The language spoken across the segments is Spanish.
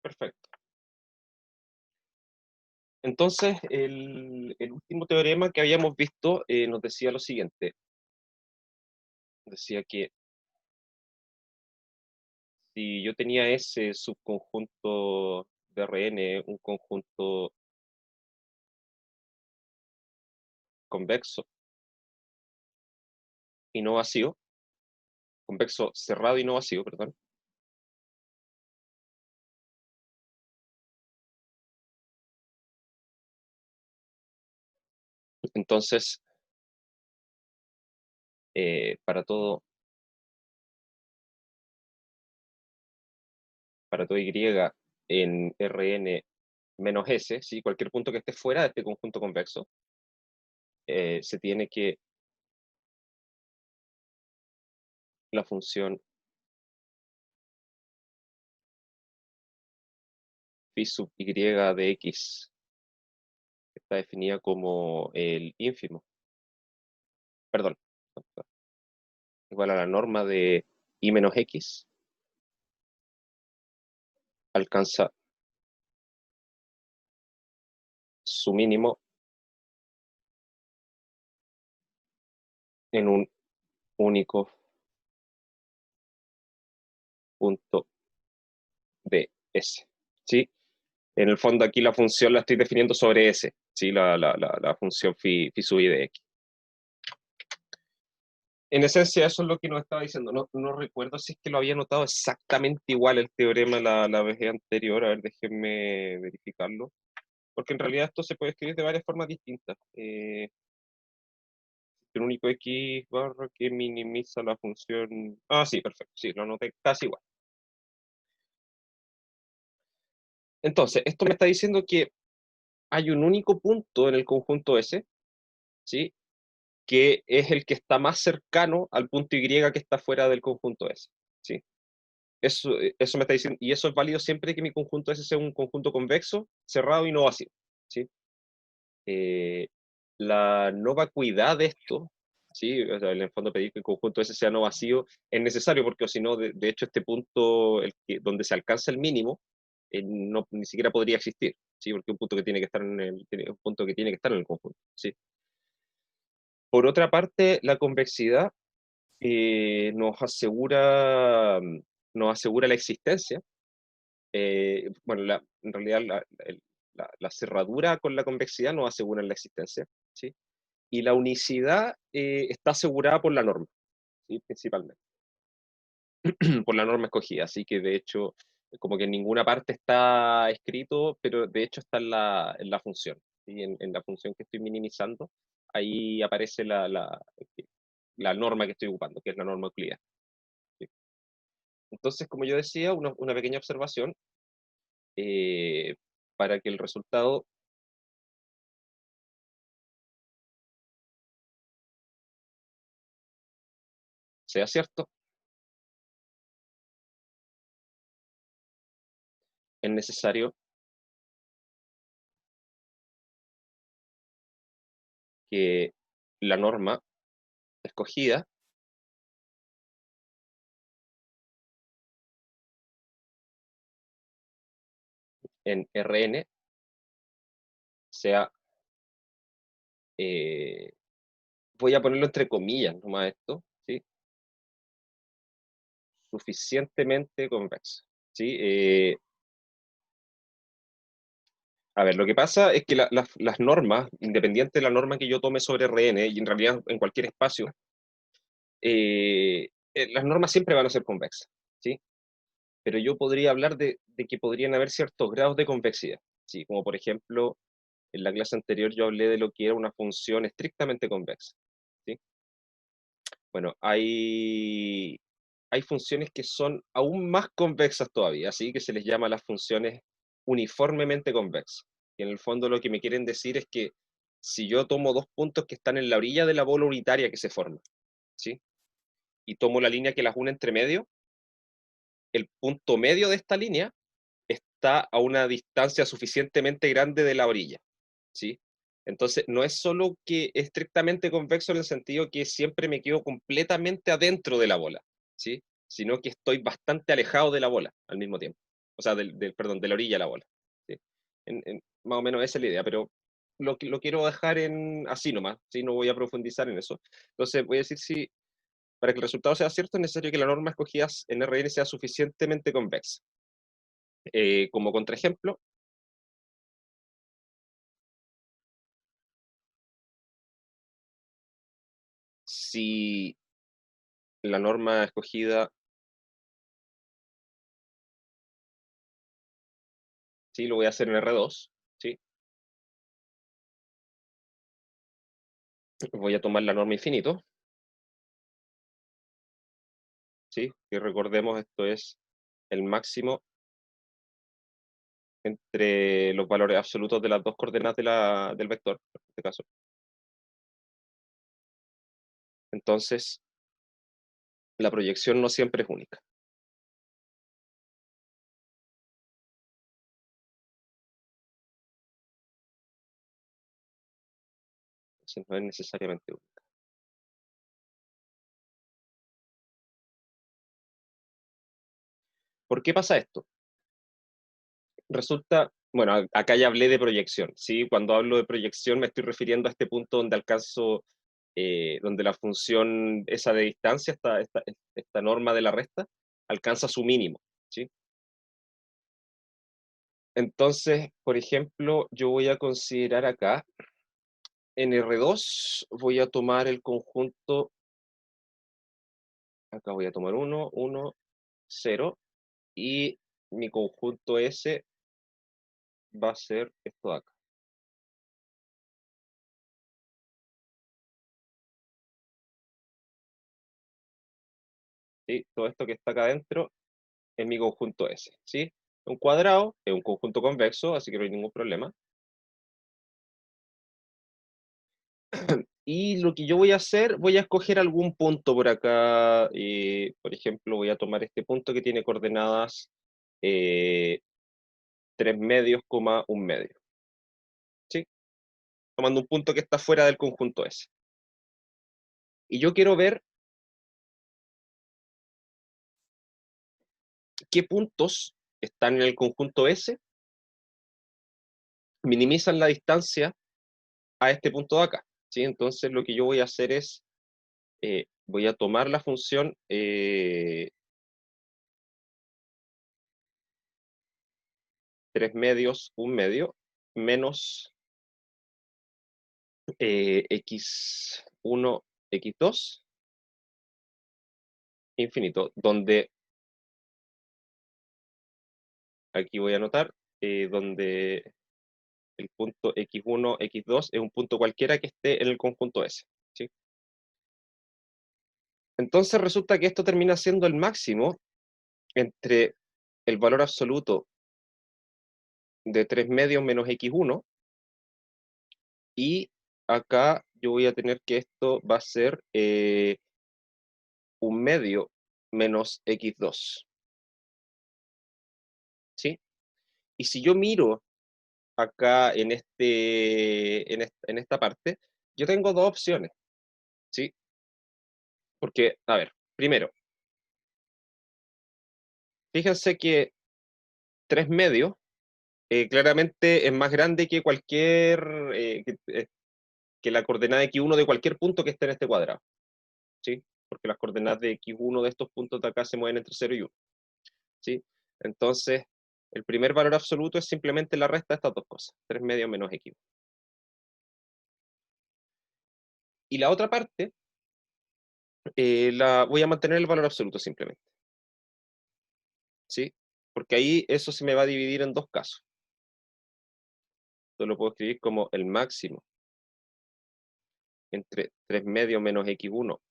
Perfecto. Entonces, el último teorema que habíamos visto nos decía lo siguiente. Decía que si yo tenía ese subconjunto de Rn, un conjunto convexo y no vacío, convexo cerrado y no vacío, perdón. Entonces, para todo y en Rn menos S, ¿sí? Cualquier punto que esté fuera de este conjunto convexo, se tiene que la función phi sub y de x está definida como el ínfimo, perdón, igual a la norma de i menos x, alcanza su mínimo en un único punto de S, ¿sí? En el fondo aquí la función la estoy definiendo sobre S, ¿sí? La función phi sub i de x. En esencia, eso es lo que nos estaba diciendo. No recuerdo si es que lo había notado exactamente igual el teorema la vez anterior. A ver, déjenme verificarlo. Porque en realidad esto se puede escribir de varias formas distintas. El único x barra que minimiza la función. Ah, sí, perfecto. Sí, lo anoté casi igual. Entonces, esto me está diciendo que hay un único punto en el conjunto S, ¿sí? Que es el que está más cercano al punto Y que está fuera del conjunto S, ¿sí? Eso me está diciendo, y eso es válido siempre que mi conjunto S sea un conjunto convexo, cerrado y no vacío, ¿sí? Eh, la no vacuidad de esto, ¿sí? O sea, en el fondo pedir que el conjunto S sea no vacío es necesario porque si no, de hecho, este punto donde se alcanza el mínimo, no, ni siquiera podría existir, ¿sí? Porque es un punto que tiene que estar un punto que tiene que estar en el conjunto, ¿sí? Por otra parte, la convexidad nos asegura la existencia. Bueno, en realidad la cerradura con la convexidad nos asegura la existencia, ¿sí? Y la unicidad está asegurada por la norma, ¿sí? Principalmente, por la norma escogida, así que de hecho, como que en ninguna parte está escrito, pero de hecho está en la función, ¿sí? En la función que estoy minimizando, ahí aparece la norma que estoy ocupando, que es la norma euclidiana, ¿sí? Entonces, como yo decía, una pequeña observación eh, para que el resultado sea cierto, es necesario que la norma escogida en Rn sea, eh, voy a ponerlo entre comillas nomás esto, ¿sí? Suficientemente convexa, ¿sí? A ver, lo que pasa es que las normas, independiente de la norma que yo tome sobre Rn, y en realidad en cualquier espacio, las normas siempre van a ser convexas, ¿sí? Pero yo podría hablar de que podrían haber ciertos grados de convexidad, ¿sí? Como por ejemplo, en la clase anterior yo hablé de lo que era una función estrictamente convexa, ¿sí? Bueno, hay funciones que son aún más convexas todavía, así que se les llama las funciones uniformemente convexas. Y en el fondo lo que me quieren decir es que si yo tomo dos puntos que están en la orilla de la bola unitaria que se forma, ¿sí? Y tomo la línea que las une entre medio, el punto medio de esta línea está a una distancia suficientemente grande de la orilla, ¿sí? Entonces, no es solo que estrictamente convexo en el sentido que siempre me quedo completamente adentro de la bola, ¿sí? Sino que estoy bastante alejado de la bola al mismo tiempo. o sea, perdón, de la orilla a la bola. ¿Sí? Más o menos esa es la idea, pero lo quiero dejar así nomás, ¿sí? No voy a profundizar en eso. Entonces voy a decir si, para que el resultado sea cierto, es necesario que la norma escogida en RN sea suficientemente convexa. Como contraejemplo, si la norma escogida, sí, lo voy a hacer en R2, ¿sí? Voy a tomar la norma infinito, ¿sí? Y recordemos, esto es el máximo entre los valores absolutos de las dos coordenadas del vector, en este caso. Entonces, la proyección no siempre es única. Entonces, no es necesariamente única. ¿Por qué pasa esto? Resulta, bueno, acá ya hablé de proyección, ¿sí? Cuando hablo de proyección me estoy refiriendo a este punto donde alcanzo, donde la función esa de distancia, esta norma de la resta, alcanza su mínimo, ¿sí? Entonces, por ejemplo, yo voy a considerar acá, en R2 voy a tomar el conjunto, acá voy a tomar 1, 1, 0, y mi conjunto S va a ser esto de acá. ¿Sí? Todo esto que está acá adentro es mi conjunto S, ¿sí? Un cuadrado es un conjunto convexo, así que no hay ningún problema. Y lo que yo voy a hacer, voy a escoger algún punto por acá. Por ejemplo, voy a tomar este punto que tiene coordenadas 3 medios, un medio. ¿Sí? Tomando un punto que está fuera del conjunto S. Y yo quiero ver qué puntos están en el conjunto S, minimizan la distancia a este punto de acá. ¿Sí? Entonces lo que yo voy a hacer es, voy a tomar la función 3 medios, un medio, menos x1, x2, infinito, donde, aquí voy a anotar, donde el punto x1, x2 es un punto cualquiera que esté en el conjunto S. ¿Sí? Entonces resulta que esto termina siendo el máximo entre el valor absoluto de 3 medios menos x1, y acá yo voy a tener que esto va a ser un medio menos x2. ¿Sí? Y si yo miro acá en esta parte, yo tengo dos opciones, ¿sí? Porque, a ver, primero, fíjense que 3 medios claramente es más grande que cualquier, que la coordenada de x1 de cualquier punto que esté en este cuadrado, ¿sí? Porque las coordenadas de x1 de estos puntos de acá se mueven entre 0 y 1, ¿sí? Entonces, el primer valor absoluto es simplemente la resta de estas dos cosas, 3 medios menos x1. Y la otra parte, voy a mantener el valor absoluto simplemente, ¿sí? Porque ahí eso se me va a dividir en dos casos. Yo lo puedo escribir como el máximo entre 3 medios menos x1,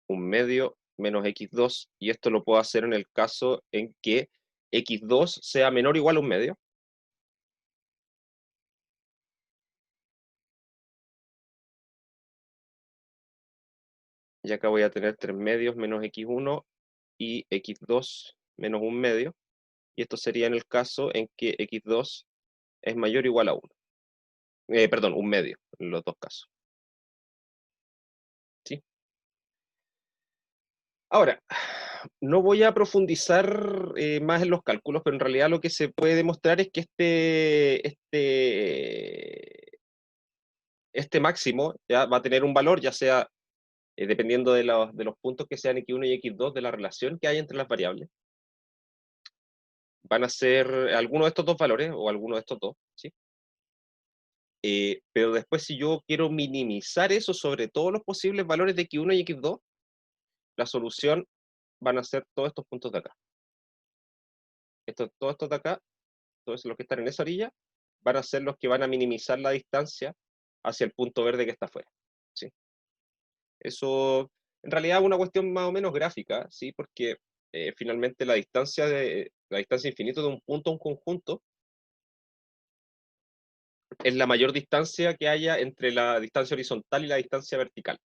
un medio menos x2, y esto lo puedo hacer en el caso en que x2 sea menor o igual a un medio. Y acá voy a tener 3 medios menos x1 y x2 menos un medio. Y esto sería en el caso en que x2 es mayor o igual a 1. Perdón, un medio, en los dos casos. ¿Sí? Ahora, No voy a profundizar más en los cálculos, pero en realidad lo que se puede demostrar es que este máximo ya va a tener un valor, ya sea dependiendo de los puntos que sean x1 y x2 de la relación que hay entre las variables. Van a ser alguno de estos dos valores o alguno de estos dos, ¿sí? Pero después, si yo quiero minimizar eso sobre todos los posibles valores de x1 y x2, la solución van a ser todos estos puntos de acá. Todos estos de acá, todos los que están en esa orilla, van a ser los que van a minimizar la distancia hacia el punto verde que está afuera, ¿sí? Eso, en realidad, es una cuestión más o menos gráfica, ¿sí? Porque finalmente la distancia infinita de un punto a un conjunto es la mayor distancia que haya entre la distancia horizontal y la distancia vertical,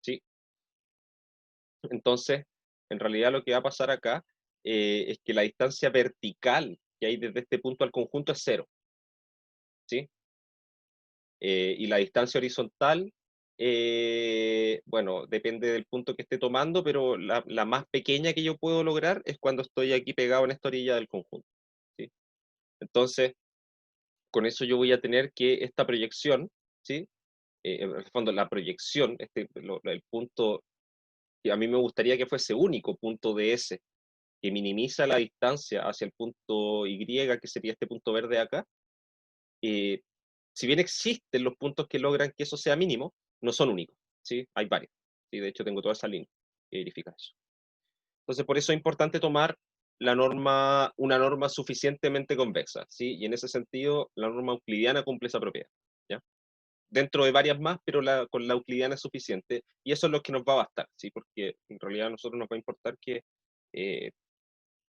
¿sí? Entonces, en realidad lo que va a pasar acá es que la distancia vertical que hay desde este punto al conjunto es cero, ¿sí? Y la distancia horizontal, bueno, depende del punto que esté tomando, pero la más pequeña que yo puedo lograr es cuando estoy aquí pegado en esta orilla del conjunto, ¿sí? Entonces, con eso yo voy a tener que esta proyección, ¿sí? En el fondo, la proyección, el punto que a mí me gustaría que fuese único punto de S, que minimiza la distancia hacia el punto Y, que sería este punto verde acá, eh, si bien existen los puntos que logran que eso sea mínimo, no son únicos, ¿sí? Hay varios, ¿sí? De hecho, tengo toda esa línea que verifica eso. Entonces, por eso es importante tomar una norma suficientemente convexa, ¿sí? Y en ese sentido, la norma euclidiana cumple esa propiedad, ¿ya? Dentro de varias más, pero con la euclidiana es suficiente, y eso es lo que nos va a bastar, ¿sí? Porque en realidad a nosotros nos va a importar que, eh,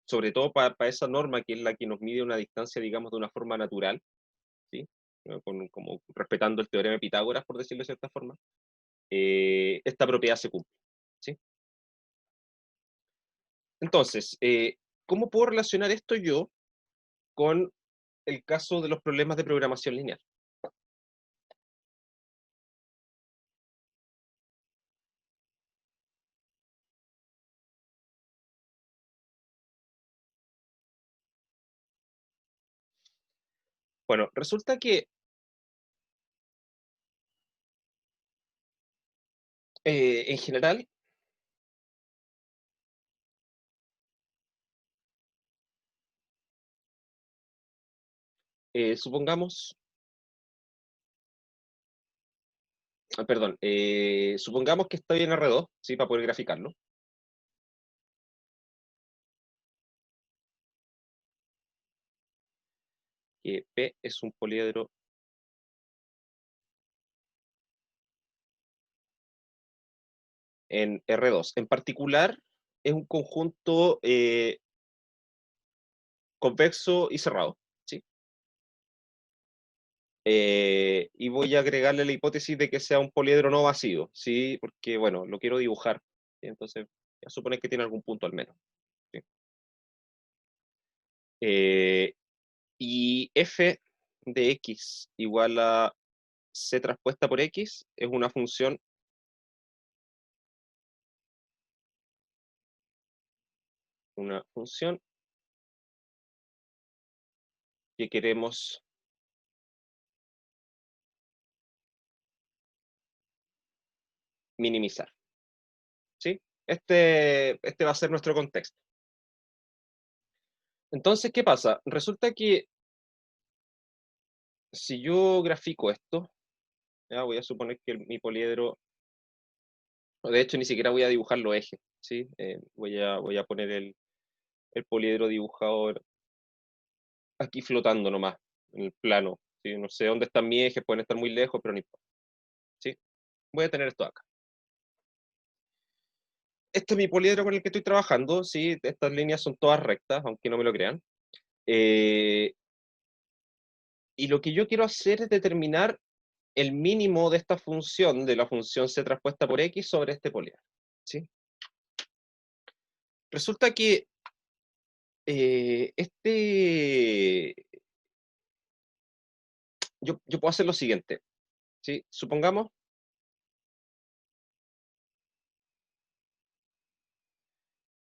sobre todo para esa norma, que es la que nos mide una distancia, digamos, de una forma natural, ¿sí? Como respetando el teorema de Pitágoras, por decirlo de cierta forma, esta propiedad se cumple, ¿sí? Entonces, ¿cómo puedo relacionar esto yo con el caso de los problemas de programación lineal? Bueno, resulta que en general, supongamos, perdón, supongamos que estoy en R2, ¿sí? Para poder graficarlo, que P es un poliedro en R2. En particular, es un conjunto convexo y cerrado, ¿sí? Y voy a agregarle la hipótesis de que sea un poliedro no vacío, ¿sí? Porque, bueno, lo quiero dibujar, ¿sí? Entonces, ya suponer que tiene algún punto al menos, ¿sí? Eh, y f de x igual a c traspuesta por x es una función que queremos minimizar, ¿sí? Este va a ser nuestro contexto. Entonces, ¿qué pasa? Resulta que si yo grafico esto, ya voy a suponer que mi poliedro, de hecho ni siquiera voy a dibujar los ejes, ¿sí? Voy a poner el poliedro dibujado aquí flotando nomás, en el plano, ¿sí? No sé dónde están mis ejes, pueden estar muy lejos, pero no importa, ¿sí? Voy a tener esto acá. Este es mi poliedro con el que estoy trabajando, ¿sí? Estas líneas son todas rectas, aunque no me lo crean. Eh, y lo que yo quiero hacer es determinar el mínimo de esta función, de la función c traspuesta por x sobre este poliedro, ¿sí? Resulta que yo puedo hacer lo siguiente, ¿sí? Supongamos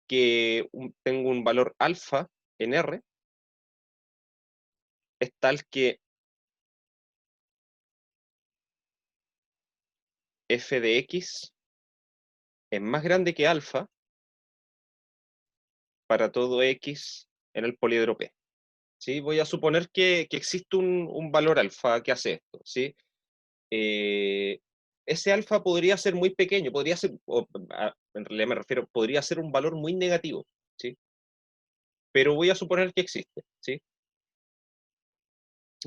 que tengo un valor alfa en R es tal que f de x es más grande que alfa para todo x en el poliedro P. ¿Sí? Voy a suponer que existe un valor alfa que hace esto. ¿Sí? Ese alfa podría ser muy pequeño, podría ser, en realidad me refiero, podría ser un valor muy negativo. ¿Sí? Pero voy a suponer que existe. ¿Sí?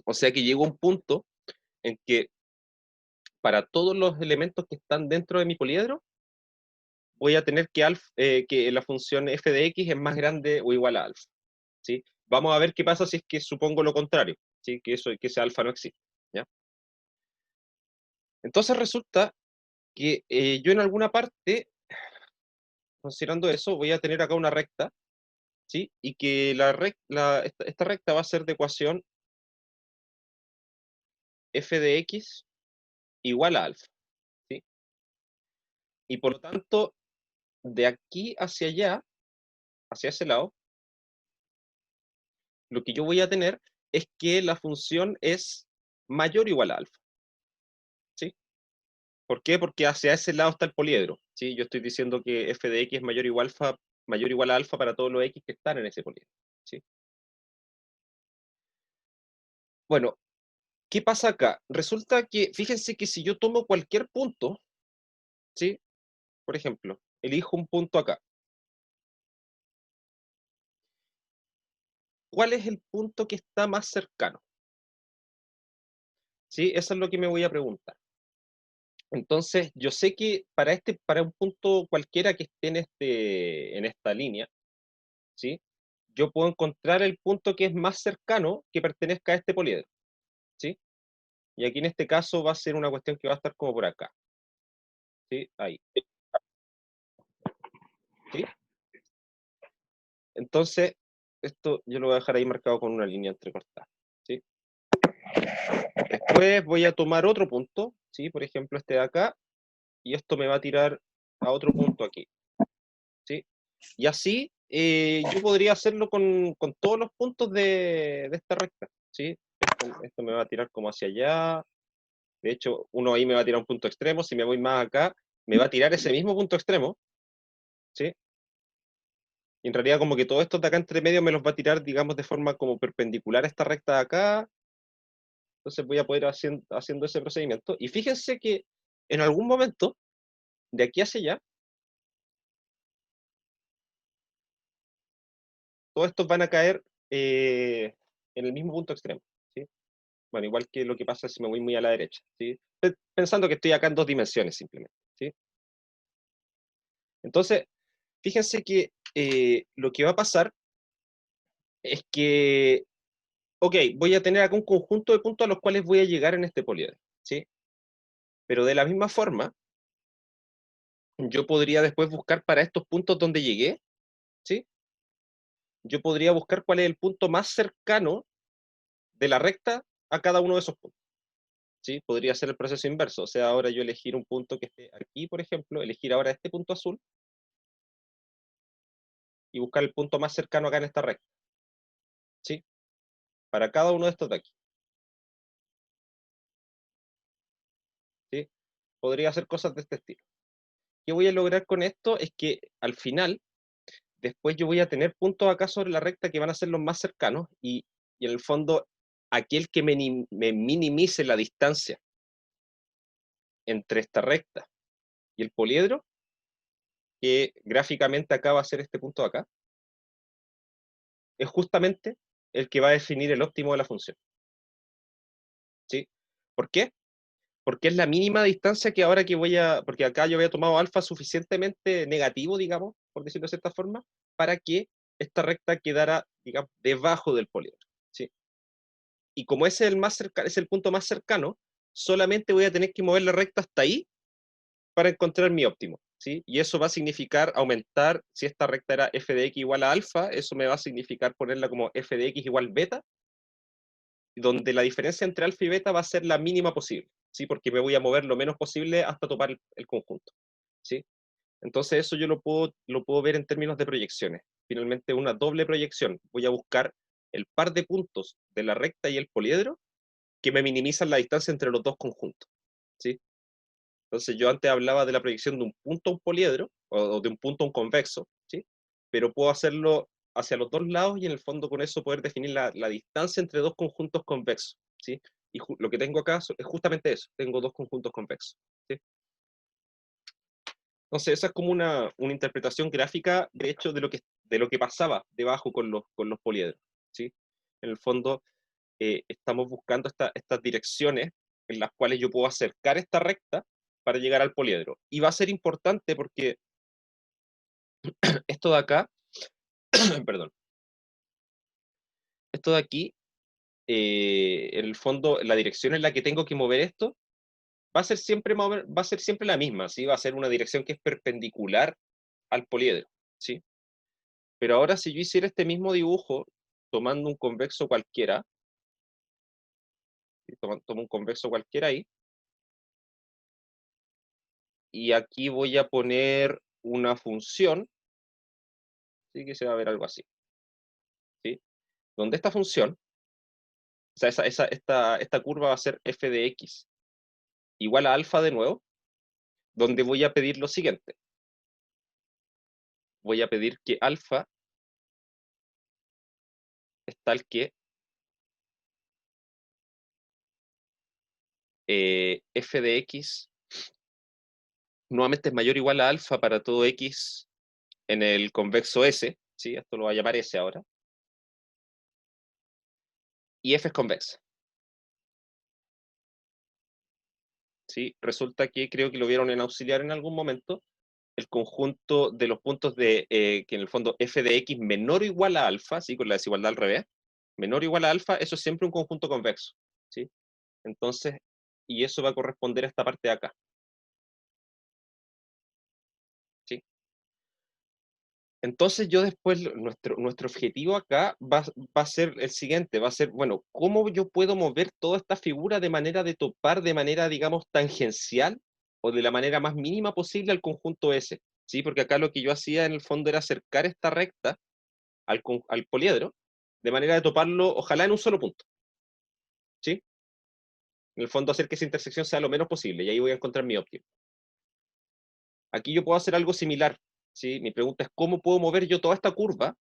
O sea que llegó un punto en que para todos los elementos que están dentro de mi poliedro, voy a tener que la función f de x es más grande o igual a alfa. ¿Sí? Vamos a ver qué pasa si es que supongo lo contrario, ¿sí? Que ese alfa no existe. ¿Ya? Entonces resulta que yo en alguna parte, considerando eso, voy a tener acá una recta, ¿sí? Y que esta recta va a ser de ecuación f de x igual a alfa. ¿Sí? Y por lo tanto, de aquí hacia allá, hacia ese lado, lo que yo voy a tener es que la función es mayor o igual a alfa. ¿Sí? ¿Por qué? Porque hacia ese lado está el poliedro. ¿Sí? Yo estoy diciendo que f de x es mayor o igual a alfa para todos los x que están en ese poliedro. ¿Sí? Bueno, ¿qué pasa acá? Resulta que, fíjense que si yo tomo cualquier punto, ¿sí? Por ejemplo, elijo un punto acá. ¿Cuál es el punto que está más cercano? ¿Sí? Eso es lo que me voy a preguntar. Entonces, yo sé que para un punto cualquiera que esté en esta línea, ¿sí? Yo puedo encontrar el punto que es más cercano que pertenezca a este poliedro. ¿Sí? Y aquí en este caso va a ser una cuestión que va a estar como por acá. ¿Sí? Ahí. ¿Sí? Entonces, esto yo lo voy a dejar ahí marcado con una línea entrecortada. ¿Sí? Después voy a tomar otro punto, ¿sí? Por ejemplo, este de acá, y esto me va a tirar a otro punto aquí. ¿Sí? Y así yo podría hacerlo con todos los puntos de esta recta. ¿Sí? Esto me va a tirar como hacia allá. De hecho, uno ahí me va a tirar un punto extremo. Si me voy más acá, me va a tirar ese mismo punto extremo. ¿Sí? Y en realidad como que todos estos de acá entre medio me los va a tirar, digamos, de forma como perpendicular a esta recta de acá. Entonces voy a poder haciendo ese procedimiento. Y fíjense que en algún momento, de aquí hacia allá, todos estos van a caer en el mismo punto extremo. ¿Sí? Bueno, igual que lo que pasa si me voy muy a la derecha. ¿Sí? Pensando que estoy acá en dos dimensiones simplemente. ¿Sí? Entonces, fíjense que lo que va a pasar es que, ok, voy a tener acá un conjunto de puntos a los cuales voy a llegar en este poliedro. ¿Sí? Pero de la misma forma, yo podría después buscar para estos puntos donde llegué, ¿sí? Yo podría buscar cuál es el punto más cercano de la recta a cada uno de esos puntos, ¿sí? Podría ser el proceso inverso, o sea, ahora yo elegir un punto que esté aquí, por ejemplo, elegir ahora este punto azul y buscar el punto más cercano acá en esta recta, ¿sí? Para cada uno de estos de aquí, ¿sí? Podría hacer cosas de este estilo. ¿Qué voy a lograr con esto? Es que al final, después yo voy a tener puntos acá sobre la recta que van a ser los más cercanos y en el fondo aquel que me minimice la distancia entre esta recta y el poliedro, que gráficamente acá va a ser este punto de acá, es justamente el que va a definir el óptimo de la función. ¿Sí? ¿Por qué? Porque es la mínima distancia que ahora que porque acá yo había tomado alfa suficientemente negativo, digamos, por decirlo de cierta forma, para que esta recta quedara, digamos, debajo del poliedro. ¿Sí? Y como ese es es el punto más cercano, solamente voy a tener que mover la recta hasta ahí para encontrar mi óptimo. ¿Sí? Y eso va a significar aumentar, si esta recta era f de x igual a alfa, eso me va a significar ponerla como f de x igual beta, donde la diferencia entre alfa y beta va a ser la mínima posible, ¿sí? Porque me voy a mover lo menos posible hasta topar el conjunto. ¿Sí? Entonces eso yo lo puedo ver en términos de proyecciones. Finalmente una doble proyección. Voy a buscar el par de puntos de la recta y el poliedro que me minimizan la distancia entre los dos conjuntos, ¿sí? Entonces yo antes hablaba de la proyección de un punto a un poliedro, o de un punto a un convexo, ¿sí? Pero puedo hacerlo hacia los dos lados y en el fondo con eso poder definir la distancia entre dos conjuntos convexos, ¿sí? Y lo que tengo acá es justamente eso, tengo dos conjuntos convexos, ¿sí? Entonces esa es como una interpretación gráfica, de hecho, de lo que pasaba debajo con los poliedros, ¿sí? En el fondo estamos buscando estas direcciones en las cuales yo puedo acercar esta recta para llegar al poliedro. Y va a ser importante porque esto de acá, perdón, esto de aquí, en el fondo, la dirección en la que tengo que mover esto va a ser siempre la misma, ¿sí? Va a ser una dirección que es perpendicular al poliedro, ¿sí? Pero ahora si yo hiciera este mismo dibujo tomando un convexo cualquiera, ¿sí? Tomo un convexo cualquiera ahí, y aquí voy a poner una función, ¿sí? Que se va a ver algo así, ¿sí? Donde esta función, o sea, esta curva va a ser f de x igual a alfa de nuevo, donde voy a pedir lo siguiente. Voy a pedir que alfa es tal que f de x nuevamente es mayor o igual a alfa para todo x en el convexo S, ¿sí? Esto lo voy a llamar S ahora, y f es convexa, ¿sí? Resulta que creo que lo vieron en auxiliar en algún momento, el conjunto de los puntos que en el fondo f de x menor o igual a alfa, ¿sí? Con la desigualdad al revés, menor o igual a alfa, eso es siempre un conjunto convexo, ¿sí? Entonces, y eso va a corresponder a esta parte de acá, ¿sí? Entonces yo después, nuestro objetivo acá va a ser el siguiente, va a ser, bueno, ¿cómo yo puedo mover toda esta figura de manera de topar de manera, digamos, tangencial o de la manera más mínima posible al conjunto S? ¿Sí? Porque acá lo que yo hacía en el fondo era acercar esta recta al poliedro de manera de toparlo, ojalá en un solo punto, ¿sí? En el fondo hacer que esa intersección sea lo menos posible y ahí voy a encontrar mi óptimo. Aquí yo puedo hacer algo similar, ¿sí? Mi pregunta es, ¿cómo puedo mover yo toda esta curva,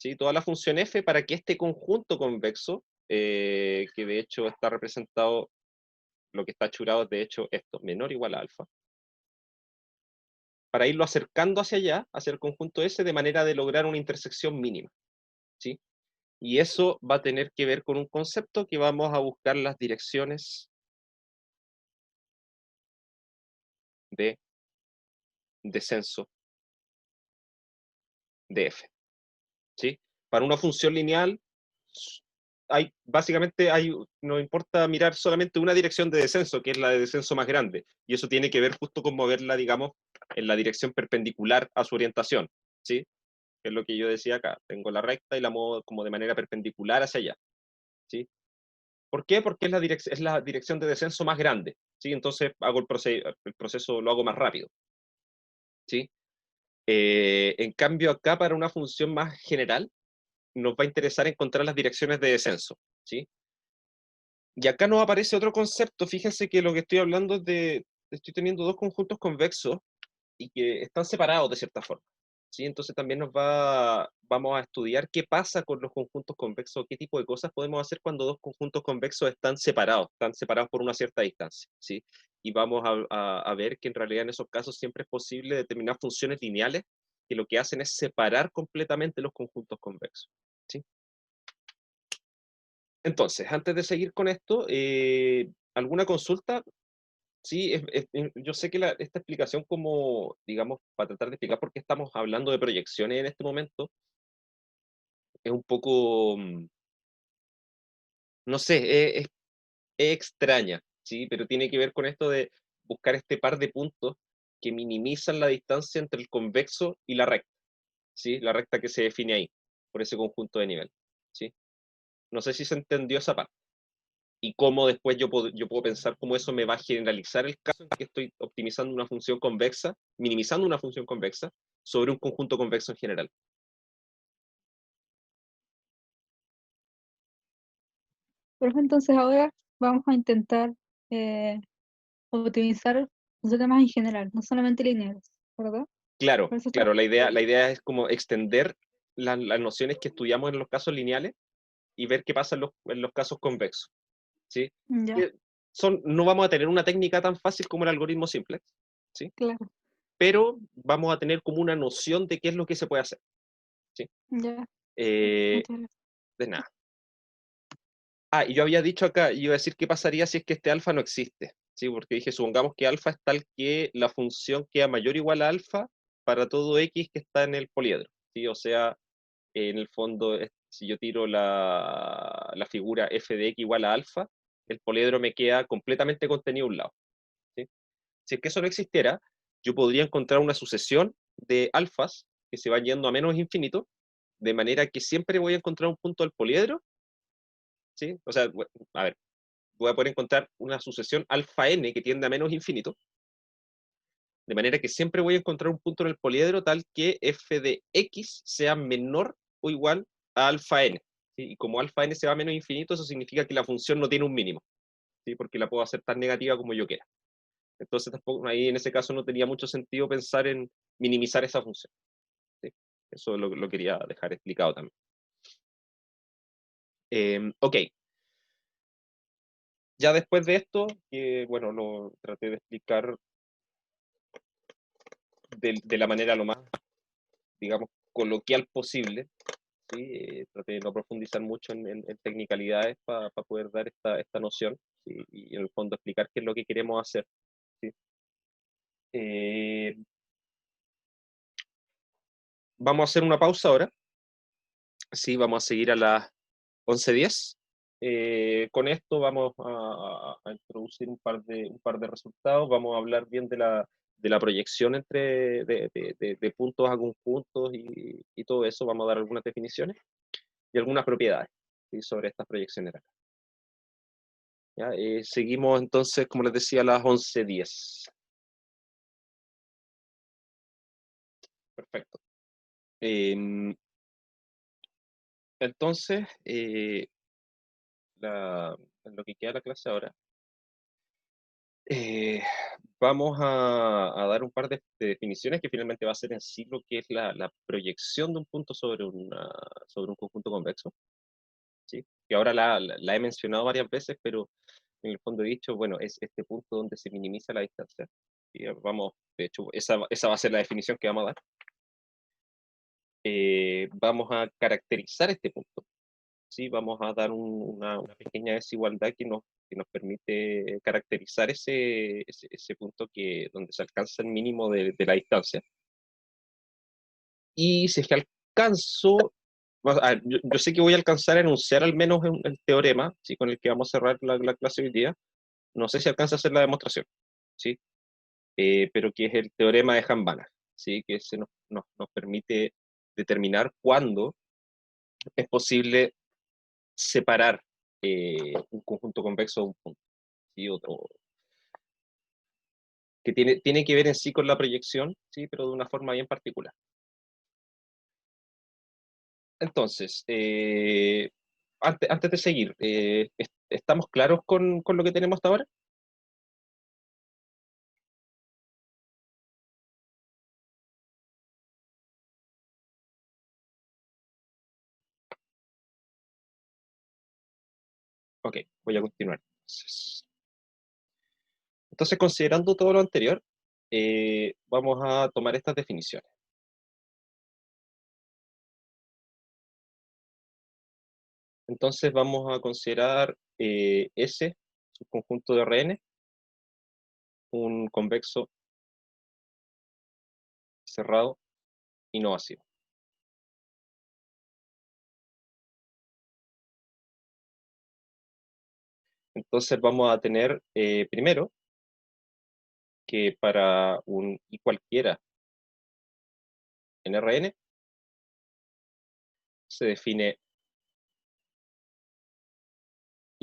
¿sí? Toda la función f para que este conjunto convexo, que de hecho está representado, lo que está churado es de hecho esto, menor o igual a alfa, para irlo acercando hacia allá, hacia el conjunto S, de manera de lograr una intersección mínima, ¿sí? Y eso va a tener que ver con un concepto que vamos a buscar las direcciones de descenso de f, ¿sí? Para una función lineal, básicamente nos importa mirar solamente una dirección de descenso, que es la de descenso más grande, y eso tiene que ver justo con moverla, digamos, en la dirección perpendicular a su orientación, ¿sí? Que es lo que yo decía acá, tengo la recta y la muevo como de manera perpendicular hacia allá, ¿sí? ¿Por qué? Porque es la dirección de descenso más grande, ¿sí? Entonces hago el proceso lo hago más rápido, ¿sí? En cambio acá para una función más general, nos va a interesar encontrar las direcciones de descenso, ¿sí? Y acá nos aparece otro concepto, fíjense que lo que estoy hablando es estoy teniendo dos conjuntos convexos y que están separados de cierta forma, ¿sí? Entonces también vamos a estudiar qué pasa con los conjuntos convexos, qué tipo de cosas podemos hacer cuando dos conjuntos convexos están separados por una cierta distancia, ¿sí? Y vamos a ver que en realidad en esos casos siempre es posible determinar funciones lineales que lo que hacen es separar completamente los conjuntos convexos, ¿sí? Entonces, antes de seguir con esto, ¿alguna consulta? Sí, yo sé que esta explicación como, digamos, para tratar de explicar por qué estamos hablando de proyecciones en este momento, es un poco, no sé, es extraña, ¿sí? Pero tiene que ver con esto de buscar este par de puntos que minimizan la distancia entre el convexo y la recta, ¿sí? La recta que se define ahí, por ese conjunto de nivel, ¿sí? No sé si se entendió esa parte. y cómo después yo puedo pensar cómo eso me va a generalizar el caso en que estoy optimizando una función convexa, minimizando una función convexa, sobre un conjunto convexo en general. Pero entonces ahora vamos a intentar eh, optimizar los sistemas en general, no solamente lineales, ¿verdad? Claro, Por eso estamos... claro, la idea es como extender las nociones que estudiamos en los casos lineales y ver qué pasa en los casos convexos, ¿sí? Ya, Que no vamos a tener una técnica tan fácil como el algoritmo simplex, ¿sí? claro, Pero vamos a tener como una noción de qué es lo que se puede hacer, ¿sí? ya, Eh, muchas gracias. de nada. Ah, y yo había dicho acá, iba a decir qué pasaría si es que este alfa no existe, ¿sí? Porque dije, supongamos que alfa es tal que la función queda mayor o igual a alfa para todo x que está en el poliedro, ¿sí? O sea, en el fondo, si yo tiro la figura f de x igual a alfa, el poliedro me queda completamente contenido a un lado, ¿sí? Si es que eso no existiera, yo podría encontrar una sucesión de alfas que se van yendo a menos infinito, de manera que siempre voy a encontrar un punto del poliedro, ¿sí? O sea, a ver, voy a poder encontrar una sucesión alfa n que tiende a menos infinito, de manera que siempre voy a encontrar un punto en el poliedro tal que f de x sea menor o igual a alfa n, ¿sí? Y como alfa n se va a menos infinito, eso significa que la función no tiene un mínimo, ¿sí? Porque la puedo hacer tan negativa como yo quiera. Entonces, tampoco, ahí en ese caso no tenía mucho sentido pensar en minimizar esa función, ¿sí? Eso lo quería dejar explicado también. Ok, ya después de esto, que bueno, lo traté de explicar de la manera lo más, digamos, coloquial posible, ¿sí? Traté de no profundizar mucho en tecnicalidades para poder dar esta noción, ¿sí? Y en el fondo explicar qué es lo que queremos hacer, ¿sí? Eh, vamos a hacer una pausa ahora, sí, vamos a seguir a las 11:10. Con esto vamos a introducir un par de resultados, vamos a hablar bien de la proyección de puntos a conjuntos y todo eso, vamos a dar algunas definiciones y algunas propiedades, ¿sí? Sobre estas proyecciones acá. ¿Ya? Seguimos entonces, como les decía, a las 11:10. Perfecto. Eh, entonces, en lo que queda de la clase ahora, eh, vamos a dar un par de definiciones que finalmente va a ser en sí lo que es la proyección de un punto sobre un conjunto convexo, ¿sí? Que ahora la he mencionado varias veces, pero en el fondo he dicho, bueno, es este punto donde se minimiza la distancia. Y vamos, de hecho, esa va a ser la definición que vamos a dar. Vamos a caracterizar este punto, ¿sí? Vamos a dar una pequeña desigualdad que nos permite caracterizar ese punto donde se alcanza el mínimo de la distancia. Y si es que alcanzo, yo sé que voy a alcanzar a enunciar al menos el teorema, ¿sí? Con el que vamos a cerrar la clase hoy día. No sé si alcanza a hacer la demostración, ¿sí? Pero que es el teorema de Hahn-Banach, ¿sí? Que nos permite determinar cuándo es posible separar un conjunto convexo de un punto, ¿sí? Que tiene que ver en sí con la proyección, ¿sí? Pero de una forma bien particular. Entonces, antes de seguir, ¿estamos claros con lo que tenemos hasta ahora? Ok, voy a continuar. Entonces, considerando todo lo anterior, vamos a tomar estas definiciones. Entonces, vamos a considerar S, subconjunto de Rn, un convexo cerrado y no vacío. Entonces, vamos a tener primero que para un i cualquiera en Rn se define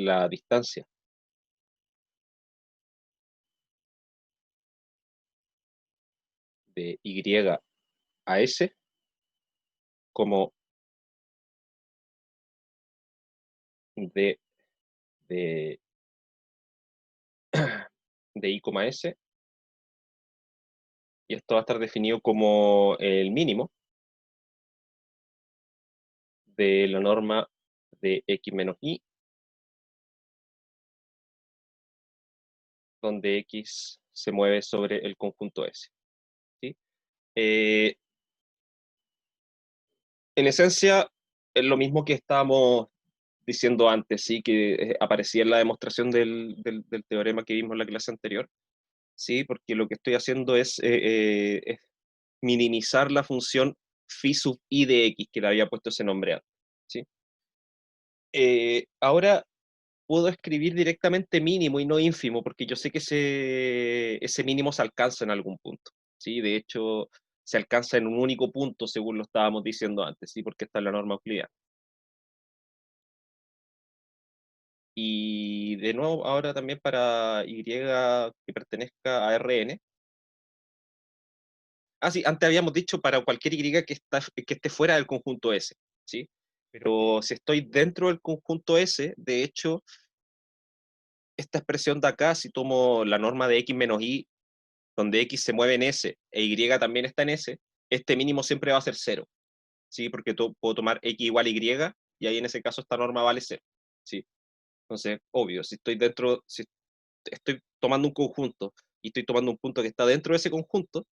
la distancia de Y a S como de, de, de I, S, y esto va a estar definido como el mínimo de la norma de X menos Y, donde X se mueve sobre el conjunto S. ¿Sí? En esencia, es lo mismo que estábamos diciendo antes, ¿sí? Que aparecía en la demostración del teorema que vimos en la clase anterior, ¿sí? Porque lo que estoy haciendo es minimizar la función phi sub i de x, que le había puesto ese nombre antes, ¿sí? Ahora puedo escribir directamente mínimo y no ínfimo, porque yo sé que ese mínimo se alcanza en algún punto, ¿sí? De hecho, se alcanza en un único punto, según lo estábamos diciendo antes, ¿sí? Porque está en la norma euclidiana. Y de nuevo, ahora también para Y que pertenezca a Rn. Ah, sí, antes habíamos dicho para cualquier Y que esté fuera del conjunto S, ¿sí? Pero si estoy dentro del conjunto S, de hecho, esta expresión de acá, si tomo la norma de X menos Y, donde X se mueve en S e Y también está en S, este mínimo siempre va a ser cero, ¿sí? Porque puedo tomar X igual a Y, y ahí en ese caso esta norma vale cero, ¿sí? Entonces, obvio, si estoy tomando un conjunto y estoy tomando un punto que está dentro de ese conjunto,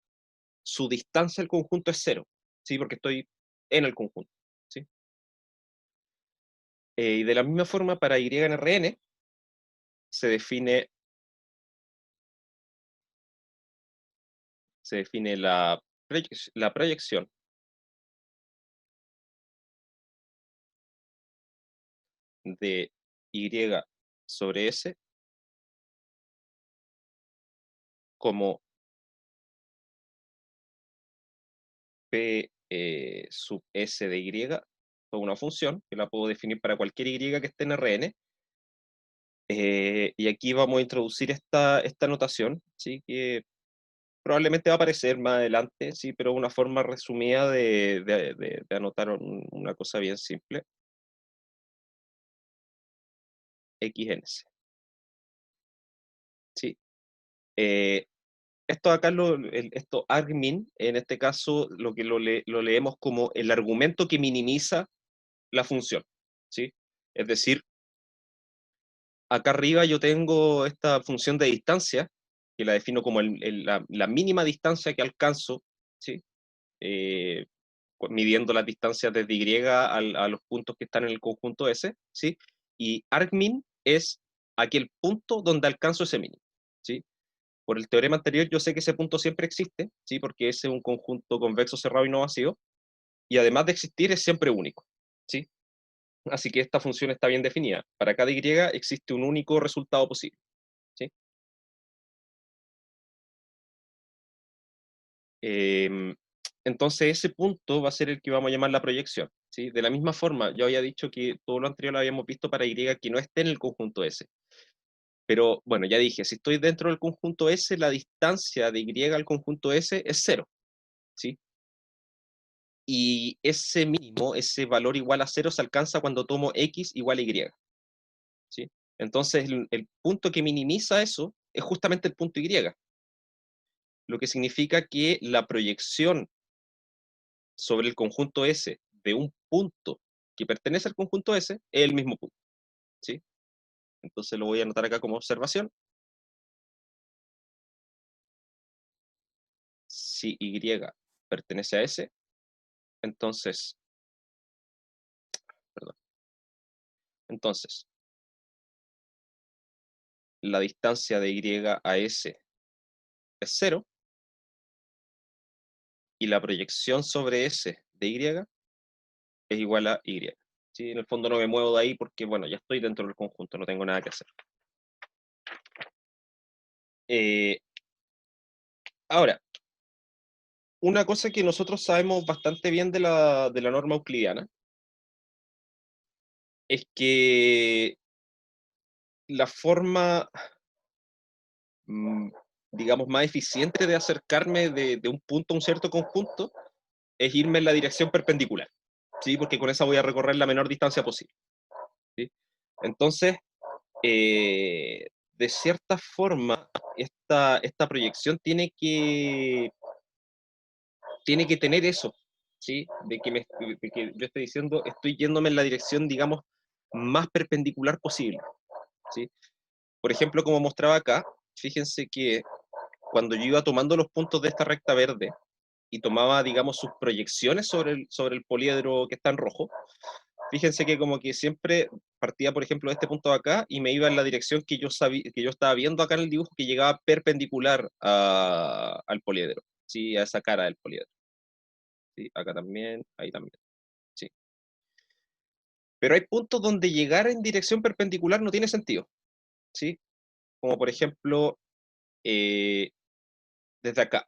su distancia al conjunto es cero, ¿sí? Porque estoy en el conjunto, ¿sí? Y de la misma forma, para Y en Rn se define la proyección de Y sobre S como P sub S de Y, o una función que la puedo definir para cualquier Y que esté en Rn. Y aquí vamos a introducir esta notación, ¿sí? Que probablemente va a aparecer más adelante, sí, pero una forma resumida de anotar una cosa bien simple. X en S. ¿Sí? Eh, esto acá, esto argmin, en este caso, lo que lo leemos como el argumento que minimiza la función, ¿sí? Es decir, acá arriba yo tengo esta función de distancia, que la defino como la mínima distancia que alcanzo, ¿sí? Eh, midiendo las distancias desde Y a los puntos que están en el conjunto S, ¿sí? Y argmin es aquel punto donde alcanzo ese mínimo, ¿sí? Por el teorema anterior yo sé que ese punto siempre existe, ¿sí? Porque ese es un conjunto convexo cerrado y no vacío, y además de existir es siempre único, ¿sí? Así que esta función está bien definida. Para cada Y existe un único resultado posible, ¿sí? Eh, entonces ese punto va a ser el que vamos a llamar la proyección, ¿sí? De la misma forma, yo había dicho que todo lo anterior lo habíamos visto para Y que no esté en el conjunto S. Pero bueno, ya dije, si estoy dentro del conjunto S, la distancia de Y al conjunto S es cero, ¿sí? Y ese mínimo, ese valor igual a cero, se alcanza cuando tomo X igual a Y, ¿sí? Entonces el punto que minimiza eso es justamente el punto Y, lo que significa que la proyección sobre el conjunto S de un punto que pertenece al conjunto S es el mismo punto, ¿sí? Entonces lo voy a anotar acá como observación. Si Y pertenece a S, entonces, perdón, entonces la distancia de Y a S es cero y la proyección sobre S de Y es igual a Y. ¿Sí? En el fondo no me muevo de ahí porque, bueno, ya estoy dentro del conjunto, no tengo nada que hacer. Eh, ahora, una cosa que nosotros sabemos bastante bien de la norma euclidiana es que la forma, mm, digamos, más eficiente de acercarme de un punto a un cierto conjunto es irme en la dirección perpendicular, ¿sí? Porque con esa voy a recorrer la menor distancia posible, ¿sí? Entonces, de cierta forma, esta proyección tiene que tener eso, ¿sí? De que yo estoy diciendo, estoy yéndome en la dirección, digamos, más perpendicular posible, ¿sí? Por ejemplo, como mostraba acá, fíjense que cuando yo iba tomando los puntos de esta recta verde y tomaba, digamos, sus proyecciones sobre el poliedro que está en rojo, fíjense que como que siempre partía, por ejemplo, de este punto de acá y me iba en la dirección que yo sabía, que yo estaba viendo acá en el dibujo, que llegaba perpendicular al poliedro, ¿sí? A esa cara del poliedro. ¿Sí? Acá también, ahí también. Sí. Pero hay puntos donde llegar en dirección perpendicular no tiene sentido, ¿sí? Como por ejemplo, eh, desde acá.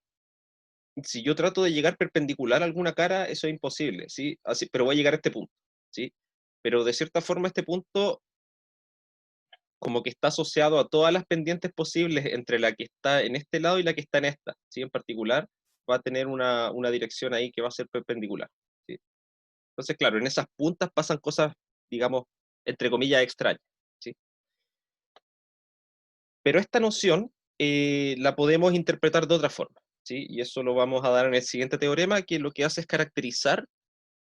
Si yo trato de llegar perpendicular a alguna cara, eso es imposible, ¿sí? Así, pero voy a llegar a este punto, ¿sí? Pero de cierta forma este punto como que está asociado a todas las pendientes posibles entre la que está en este lado y la que está en esta, ¿sí? En particular, va a tener una dirección ahí que va a ser perpendicular, ¿sí? Entonces, claro, en esas puntas pasan cosas, digamos, entre comillas, extrañas, ¿sí? Pero esta noción la podemos interpretar de otra forma, ¿sí? Y eso lo vamos a dar en el siguiente teorema, que lo que hace es caracterizar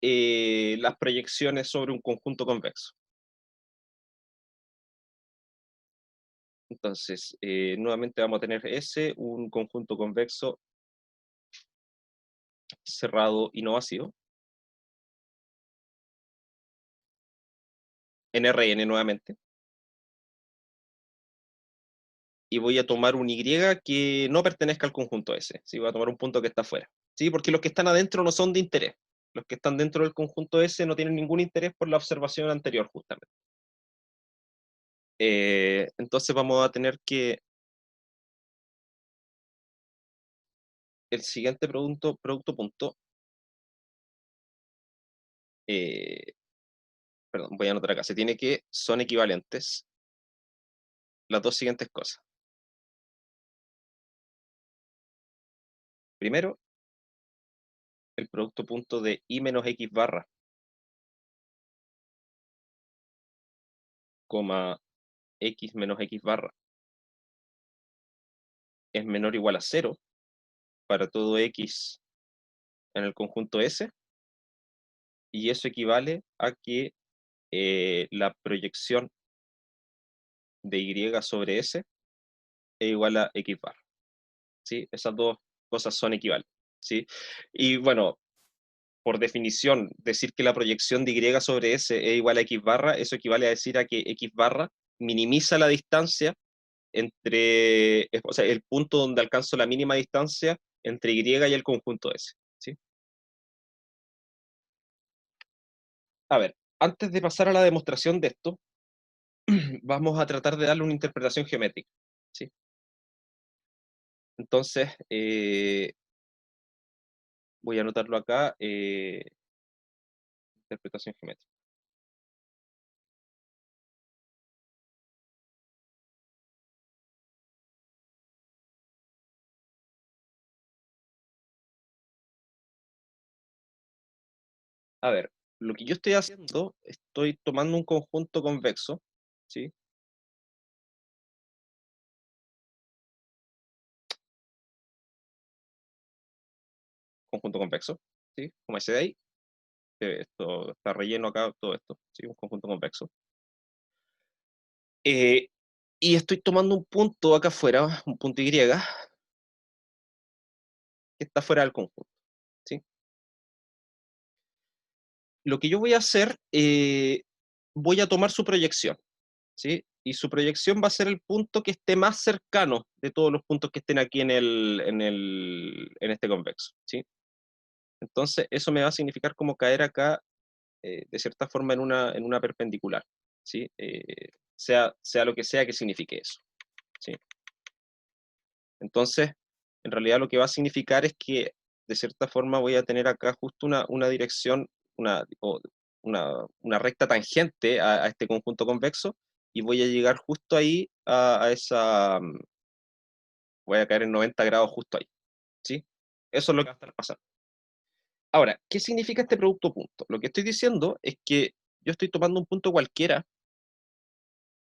las proyecciones sobre un conjunto convexo. Entonces, nuevamente vamos a tener S, un conjunto convexo cerrado y no vacío, en Rn nuevamente, y voy a tomar un Y que no pertenezca al conjunto S, ¿sí? Voy a tomar un punto que está afuera, ¿sí? Porque los que están adentro no son de interés. Los que están dentro del conjunto S no tienen ningún interés por la observación anterior, justamente. Entonces vamos a tener que el siguiente producto punto, eh, perdón, voy a anotar acá, se tiene que son equivalentes las dos siguientes cosas. Primero, el producto punto de I menos X barra, coma X menos X barra, es menor o igual a 0 para todo X en el conjunto S, y eso equivale a que la proyección de Y sobre S es igual a X barra, ¿sí? Esas dos cosas son equivalentes, ¿sí? Y bueno, por definición, decir que la proyección de Y sobre S es igual a X barra, eso equivale a decir a que X barra minimiza la distancia entre, o sea, el punto donde alcanzo la mínima distancia entre Y y el conjunto S, ¿sí? A ver, antes de pasar a la demostración de esto, vamos a tratar de darle una interpretación geométrica, ¿sí? Entonces, voy a anotarlo acá, interpretación geométrica. A ver, lo que yo estoy haciendo, estoy tomando un conjunto convexo, ¿sí? Conjunto convexo, ¿sí? Como ese de ahí, esto está relleno acá, todo esto, ¿sí? Un conjunto convexo. Eh, y estoy tomando un punto acá afuera, un punto Y, que está fuera del conjunto, ¿sí? Lo que yo voy a hacer, voy a tomar su proyección, ¿sí? Y su proyección va a ser el punto que esté más cercano de todos los puntos que estén aquí en este convexo, ¿sí? Entonces, eso me va a significar como caer acá, de cierta forma, en una perpendicular, ¿sí? Sea lo que sea que signifique eso, ¿sí? Entonces, en realidad lo que va a significar es que, de cierta forma, voy a tener acá justo una dirección, una recta tangente a este conjunto convexo, y voy a llegar justo ahí a esa... Voy a caer en 90 grados justo ahí, ¿sí? Eso es lo que va a estar pasando. Ahora, ¿qué significa este producto punto? Lo que estoy diciendo es que yo estoy tomando un punto cualquiera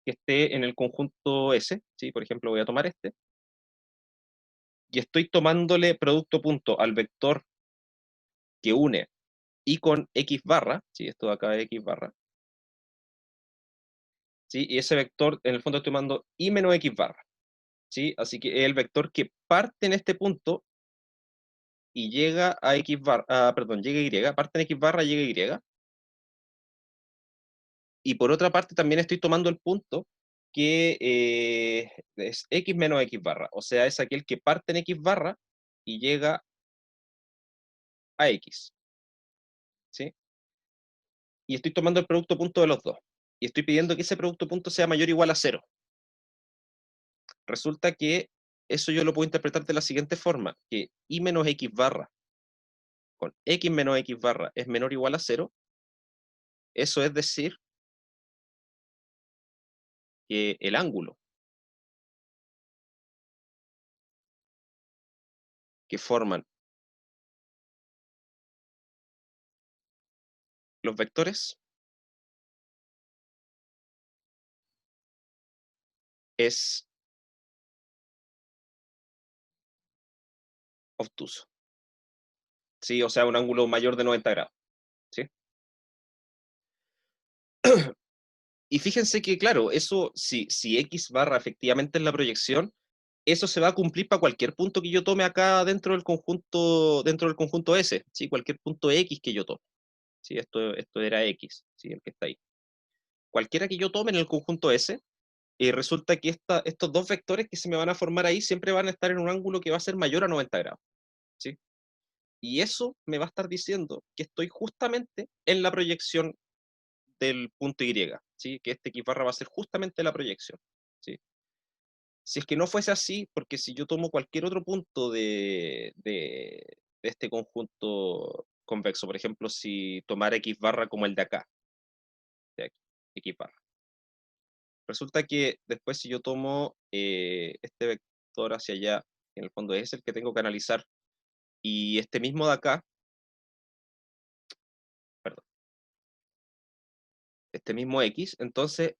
que esté en el conjunto S, ¿sí? Por ejemplo, voy a tomar este, y estoy tomándole producto punto al vector que une y con X barra, ¿sí? Esto de acá es X barra, ¿sí? Y ese vector, en el fondo estoy tomando Y menos X barra, ¿sí? Así que es el vector que parte en este punto y llega a X barra, perdón, llega a Y, parte en X barra, llega a Y, y por otra parte también estoy tomando el punto que es X menos X barra, o sea, es aquel que parte en X barra y llega a X, ¿sí? Y estoy tomando el producto punto de los dos, y estoy pidiendo que ese producto punto sea mayor o igual a 0. Resulta que eso yo lo puedo interpretar de la siguiente forma, que Y menos X barra con X menos X barra es menor o igual a 0, eso es decir que el ángulo que forman los vectores es obtuso, ¿sí? O sea, un ángulo mayor de 90 grados, ¿sí? Y fíjense que, claro, eso, si X barra efectivamente es la proyección, eso se va a cumplir para cualquier punto que yo tome acá dentro del conjunto S, ¿sí? Cualquier punto X que yo tome, ¿sí? Esto era X, ¿sí? El que está ahí. Cualquiera que yo tome en el conjunto S, resulta que estos dos vectores que se me van a formar ahí siempre van a estar en un ángulo que va a ser mayor a 90 grados, ¿sí? Y eso me va a estar diciendo que estoy justamente en la proyección del punto Y, ¿sí? Que este X barra va a ser justamente la proyección, ¿sí? Si es que no fuese así, porque si yo tomo cualquier otro punto de este conjunto convexo, por ejemplo, si tomara X barra como el de acá, de aquí, X barra, resulta que después si yo tomo este vector hacia allá, en el fondo es el que tengo que analizar, y este mismo de acá, perdón, este mismo X, entonces,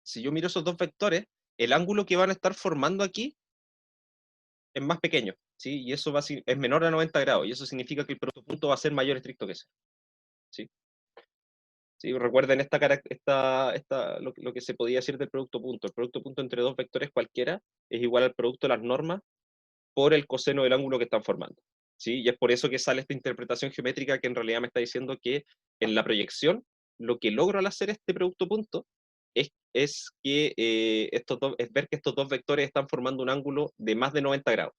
si yo miro esos dos vectores, el ángulo que van a estar formando aquí es más pequeño, ¿sí? Y eso es menor a 90 grados, y eso significa que el producto punto va a ser mayor estricto que ese, ¿sí? ¿Sí? Recuerden lo que se podía decir del producto punto. El producto punto entre dos vectores cualquiera es igual al producto de las normas por el coseno del ángulo que están formando, ¿sí? Y es por eso que sale esta interpretación geométrica que en realidad me está diciendo que en la proyección lo que logro al hacer este producto punto es que es ver que estos dos vectores están formando un ángulo de más de 90 grados,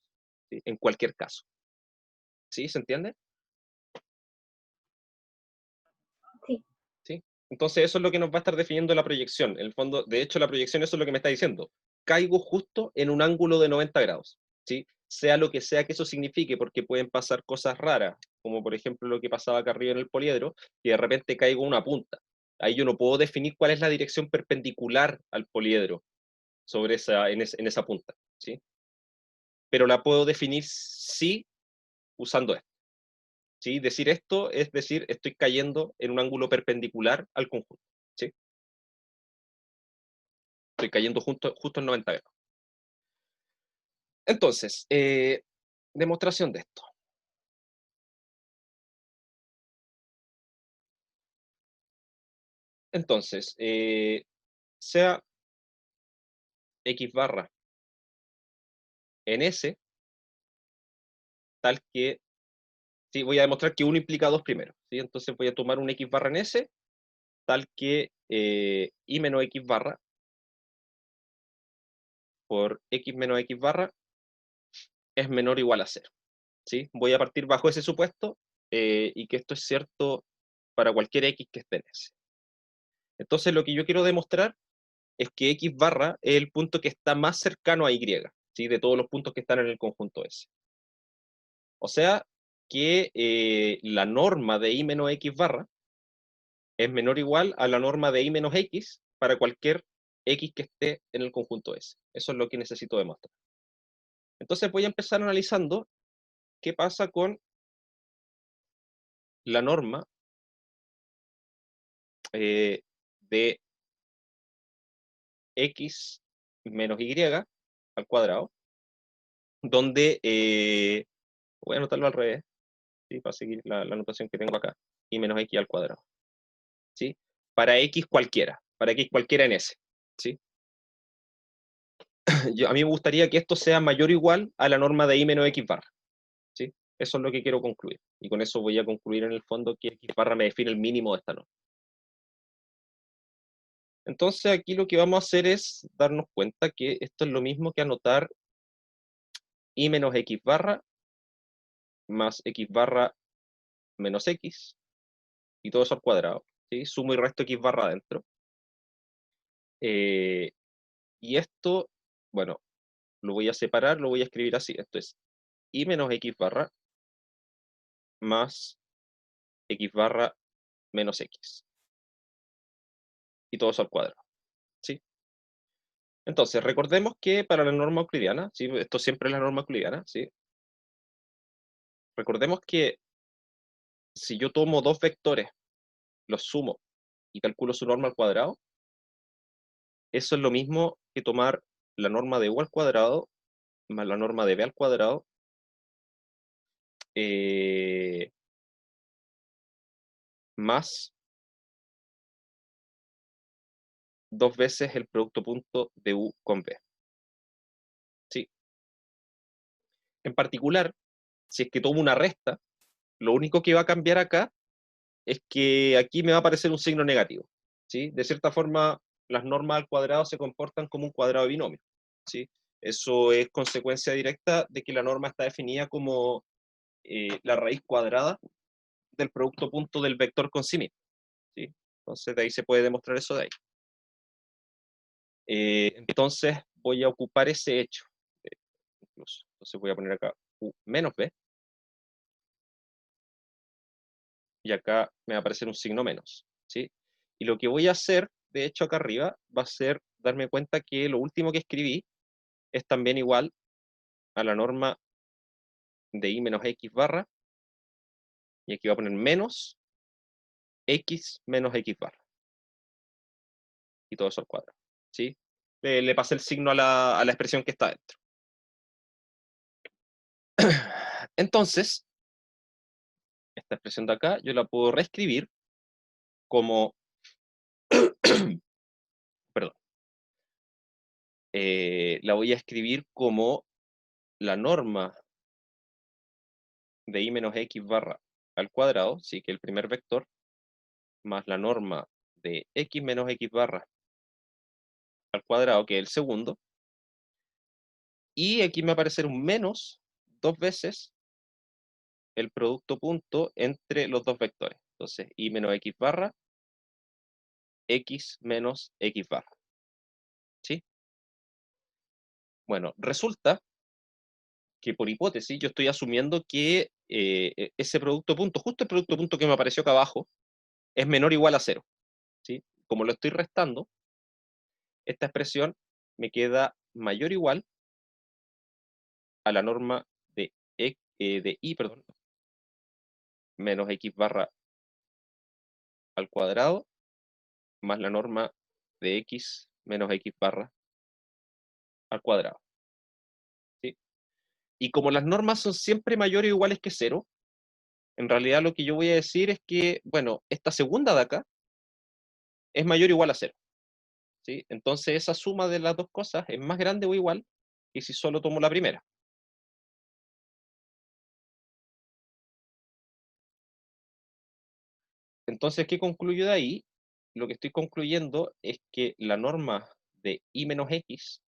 ¿sí? En cualquier caso. ¿Sí? ¿Se entiende? Sí. ¿Sí? Entonces eso es lo que nos va a estar definiendo la proyección. En el fondo, de hecho, la proyección eso es lo que me está diciendo. Caigo justo en un ángulo de 90 grados, ¿sí? Sea lo que sea que eso signifique, porque pueden pasar cosas raras, como por ejemplo lo que pasaba acá arriba en el poliedro, y de repente caigo en una punta. Ahí yo no puedo definir cuál es la dirección perpendicular al poliedro en esa punta, ¿sí? Pero la puedo definir sí usando esto. ¿Sí? Decir esto es decir, estoy cayendo en un ángulo perpendicular al conjunto, ¿sí? Estoy cayendo justo en 90 grados. Entonces, demostración de esto. Entonces, sea X barra en S, tal que, sí, voy a demostrar que uno implica dos primero, ¿sí? Entonces voy a tomar un X barra en S, tal que Y menos X barra por X menos X barra es menor o igual a 0, ¿sí? Voy a partir bajo ese supuesto y que esto es cierto para cualquier X que esté en S. Entonces lo que yo quiero demostrar es que X barra es el punto que está más cercano a Y, ¿sí? De todos los puntos que están en el conjunto S. O sea que la norma de Y menos X barra es menor o igual a la norma de Y menos X para cualquier X que esté en el conjunto S. Eso es lo que necesito demostrar. Entonces voy a empezar analizando qué pasa con la norma de X menos Y al cuadrado, donde voy a anotarlo al revés, ¿sí? Para seguir la notación que tengo acá, y menos X al cuadrado, ¿sí? Para X cualquiera en S, ¿sí? A mí me gustaría que esto sea mayor o igual a la norma de I menos X barra, ¿sí? Eso es lo que quiero concluir, y con eso voy a concluir en el fondo que X barra me define el mínimo de esta norma. Entonces aquí lo que vamos a hacer es darnos cuenta que esto es lo mismo que anotar I menos X barra más X barra menos X, y todo eso al cuadrado, ¿sí? Sumo y resto X barra adentro. Y esto, bueno, lo voy a separar, lo voy a escribir así. Esto es I menos X barra más X barra menos X. Y todo eso al cuadrado, ¿sí? Entonces, recordemos que para la norma euclidiana, ¿sí? Esto siempre es la norma euclidiana, ¿sí? Recordemos que si yo tomo dos vectores, los sumo y calculo su norma al cuadrado, eso es lo mismo que tomar la norma de U al cuadrado más la norma de B al cuadrado más dos veces el producto punto de U con B. ¿Sí? En particular, si es que tomo una resta, lo único que va a cambiar acá es que aquí me va a aparecer un signo negativo. ¿Sí? De cierta forma, las normas al cuadrado se comportan como un cuadrado de binomio. ¿Sí? Eso es consecuencia directa de que la norma está definida como la raíz cuadrada del producto punto del vector con sí mismo. ¿Sí? Entonces, de ahí se puede demostrar eso de ahí. Entonces, voy a ocupar ese hecho. Incluso. Entonces, voy a poner acá U menos B. Y acá me va a aparecer un signo menos, ¿sí? Y lo que voy a hacer, de hecho, acá arriba, va a ser darme cuenta que lo último que escribí es también igual a la norma de I menos X barra, y aquí voy a poner menos X menos X barra. Y todo eso al cuadrado, ¿sí? Le pasé el signo a la expresión que está dentro. Entonces, esta expresión de acá yo la puedo reescribir como, perdón, la voy a escribir como la norma de I menos X barra al cuadrado, sí, que el primer vector, más la norma de X menos X barra al cuadrado, que es el segundo, y aquí me va a aparecer un menos dos veces el producto punto entre los dos vectores. Entonces, I menos X barra, X menos X barra. ¿Sí? Bueno, resulta que por hipótesis yo estoy asumiendo que ese producto punto, justo el producto punto que me apareció acá abajo, es menor o igual a cero. ¿Sí? Como lo estoy restando, esta expresión me queda mayor o igual a la norma de I, perdón, menos X barra al cuadrado, más la norma de X menos X barra al cuadrado. ¿Sí? Y como las normas son siempre mayores o iguales que cero, en realidad lo que yo voy a decir es que, bueno, esta segunda de acá es mayor o igual a cero. ¿Sí? Entonces esa suma de las dos cosas es más grande o igual que si solo tomo la primera. Entonces, ¿qué concluyo de ahí? Lo que estoy concluyendo es que la norma de I menos X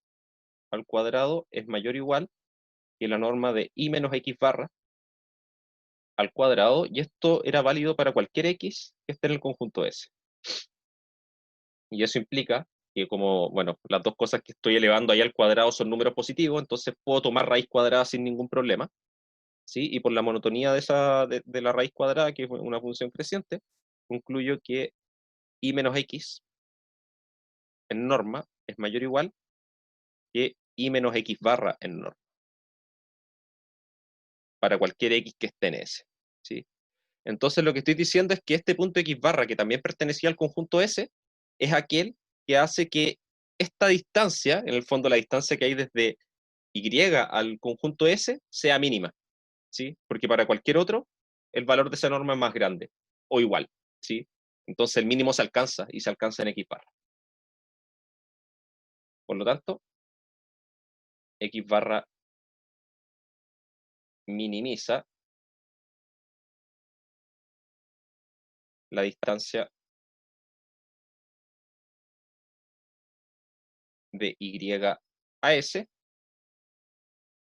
al cuadrado es mayor o igual que la norma de I menos X barra al cuadrado, y esto era válido para cualquier X que esté en el conjunto S. Y eso implica que como, bueno, las dos cosas que estoy elevando ahí al cuadrado son números positivos, entonces puedo tomar raíz cuadrada sin ningún problema, ¿sí? Y por la monotonía de la raíz cuadrada, que es una función creciente, concluyo que I menos X en norma es mayor o igual que I menos X barra en norma, para cualquier X que esté en S, ¿sí? Entonces lo que estoy diciendo es que este punto X barra, que también pertenecía al conjunto S, es aquel que hace que esta distancia, en el fondo la distancia que hay desde Y al conjunto S, sea mínima, ¿sí? Porque para cualquier otro, el valor de esa norma es más grande, o igual, ¿sí? Entonces el mínimo se alcanza, y se alcanza en X barra. Por lo tanto, X barra minimiza la distancia de Y a S,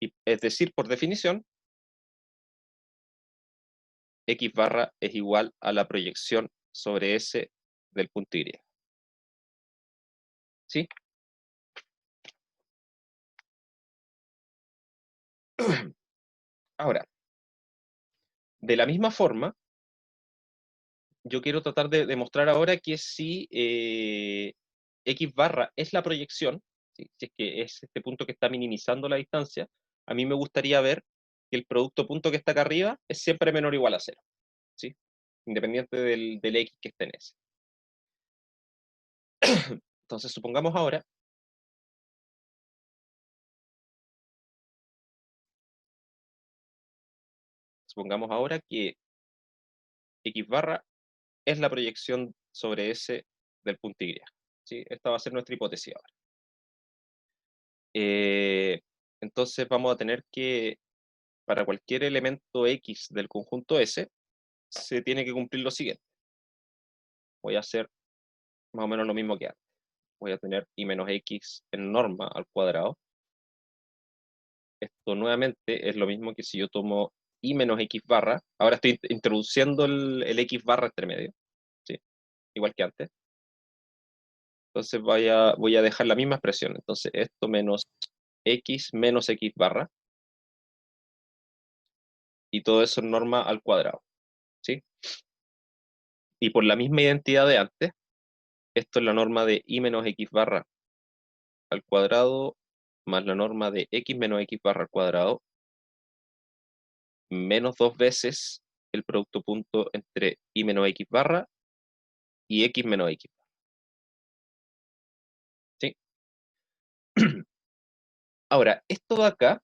y, es decir, por definición, X barra es igual a la proyección sobre S del punto Y. ¿Sí? Ahora, de la misma forma, yo quiero tratar de demostrar ahora que si X barra es la proyección, ¿sí? Si es que es este punto que está minimizando la distancia, a mí me gustaría ver que el producto punto que está acá arriba es siempre menor o igual a cero, ¿sí? Independiente del X que esté en ese. Entonces, supongamos ahora que X barra es la proyección sobre S del punto Y, ¿sí? Esta va a ser nuestra hipótesis ahora. Entonces vamos a tener que, para cualquier elemento X del conjunto S, se tiene que cumplir lo siguiente. Voy a hacer más o menos lo mismo que antes. Voy a tener I menos X en norma al cuadrado. Esto nuevamente es lo mismo que si yo tomo I menos X barra. Ahora estoy introduciendo el X barra entre medio, ¿sí? Igual que antes. Entonces voy a dejar la misma expresión. Entonces esto menos X menos X barra. Y todo eso en norma al cuadrado, ¿sí? Y por la misma identidad de antes, esto es la norma de I menos X barra al cuadrado más la norma de X menos X barra al cuadrado menos dos veces el producto punto entre I menos X barra y X menos X barra, ¿sí? Ahora, esto de acá,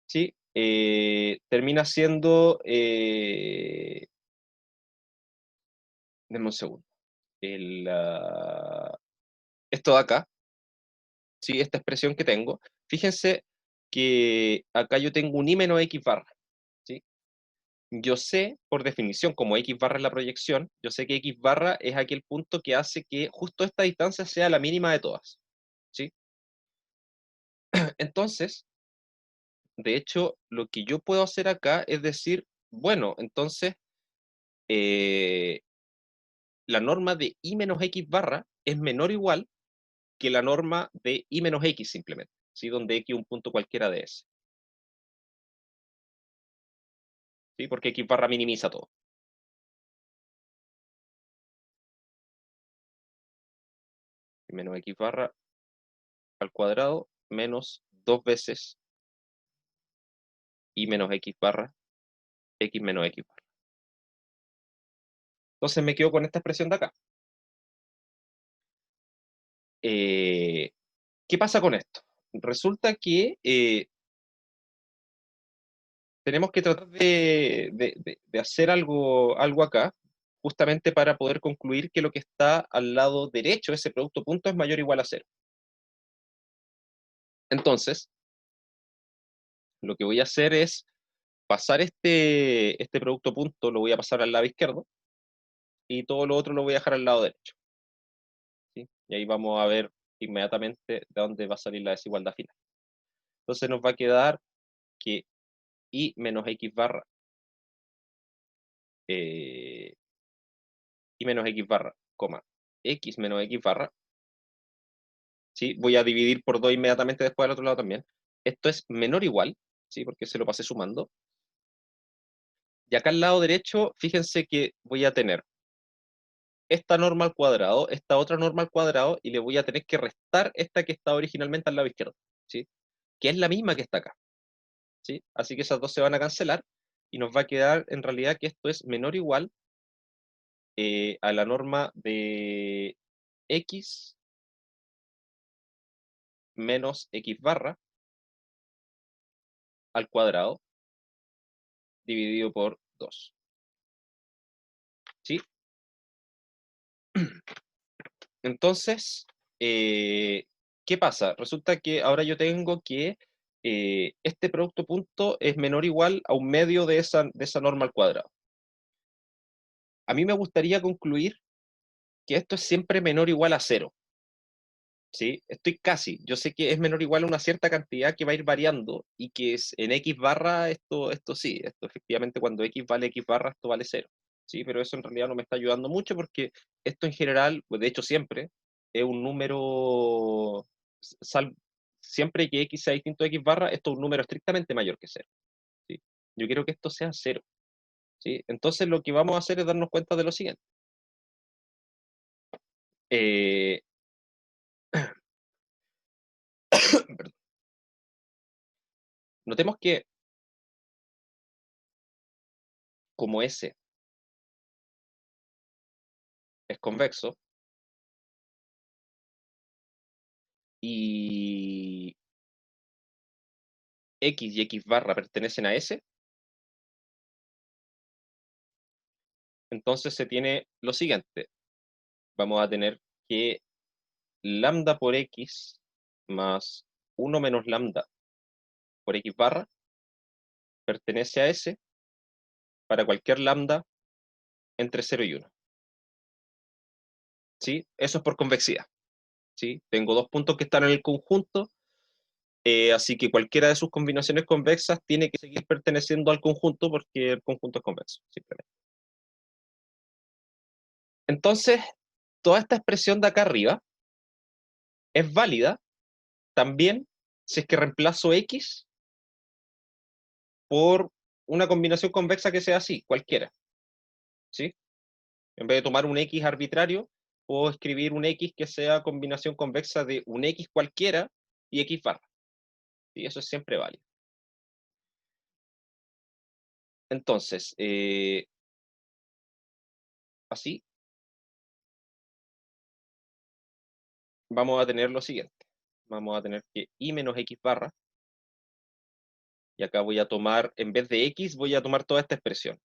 ¿sí? Termina siendo... denme un segundo. Esto de acá, ¿sí? Esta expresión que tengo, fíjense que acá yo tengo un I menos X barra, ¿sí? Yo sé, por definición, como X barra es la proyección, yo sé que X barra es aquel punto que hace que justo esta distancia sea la mínima de todas, ¿sí? Entonces, de hecho, lo que yo puedo hacer acá es decir, bueno, entonces, eh, la norma de I menos X barra es menor o igual que la norma de I menos X simplemente, ¿sí? Donde X es un punto cualquiera de S, ¿sí? Porque X barra minimiza todo. I menos X barra al cuadrado menos dos veces I menos X barra X menos X barra. Entonces me quedo con esta expresión de acá. ¿Qué pasa con esto? Resulta que tenemos que tratar de hacer algo acá, justamente para poder concluir que lo que está al lado derecho de ese producto punto es mayor o igual a cero. Entonces, lo que voy a hacer es pasar este producto punto, lo voy a pasar al lado izquierdo, y todo lo otro lo voy a dejar al lado derecho, ¿sí? Y ahí vamos a ver inmediatamente de dónde va a salir la desigualdad final. Entonces nos va a quedar que I menos X barra, I menos X barra, coma, X menos X barra, ¿sí? Voy a dividir por 2 inmediatamente después del otro lado también. Esto es menor o igual, ¿sí? Porque se lo pasé sumando. Y acá al lado derecho, fíjense que voy a tener esta norma al cuadrado, esta otra norma al cuadrado, y le voy a tener que restar esta que estaba originalmente al lado izquierdo, ¿sí? Que es la misma que está acá, ¿sí? Así que esas dos se van a cancelar, y nos va a quedar en realidad que esto es menor o igual a la norma de x menos x barra al cuadrado dividido por 2, ¿sí? Entonces, ¿qué pasa? Resulta que ahora yo tengo que este producto punto es menor o igual a un medio de esa norma al cuadrado. A mí me gustaría concluir que esto es siempre menor o igual a cero, ¿sí? Estoy casi, yo sé que es menor o igual a una cierta cantidad que va a ir variando y que es en x barra esto sí, esto efectivamente cuando x vale x barra esto vale cero, ¿sí? Pero eso en realidad no me está ayudando mucho porque esto en general, pues de hecho siempre, es un número, sal, siempre que x sea distinto de x barra, esto es un número estrictamente mayor que cero, ¿sí? Yo quiero que esto sea cero, ¿sí? Entonces lo que vamos a hacer es darnos cuenta de lo siguiente. Eh, perdón. Notemos que como S es convexo y X y X barra pertenecen a S, entonces se tiene lo siguiente. Vamos a tener que lambda por X más 1 menos lambda por X barra pertenece a S para cualquier lambda entre 0 y 1. ¿Sí? Eso es por convexidad. ¿Sí? Tengo dos puntos que están en el conjunto, así que cualquiera de sus combinaciones convexas tiene que seguir perteneciendo al conjunto porque el conjunto es convexo, simplemente. Entonces, toda esta expresión de acá arriba es válida también si es que reemplazo X por una combinación convexa que sea así, cualquiera, ¿sí? En vez de tomar un X arbitrario, puedo escribir un X que sea combinación convexa de un X cualquiera y X barra, y eso es siempre válido. Entonces, así vamos a tener lo siguiente. Vamos a tener que Y menos X barra, y acá voy a tomar, en vez de X, voy a tomar toda esta expresión.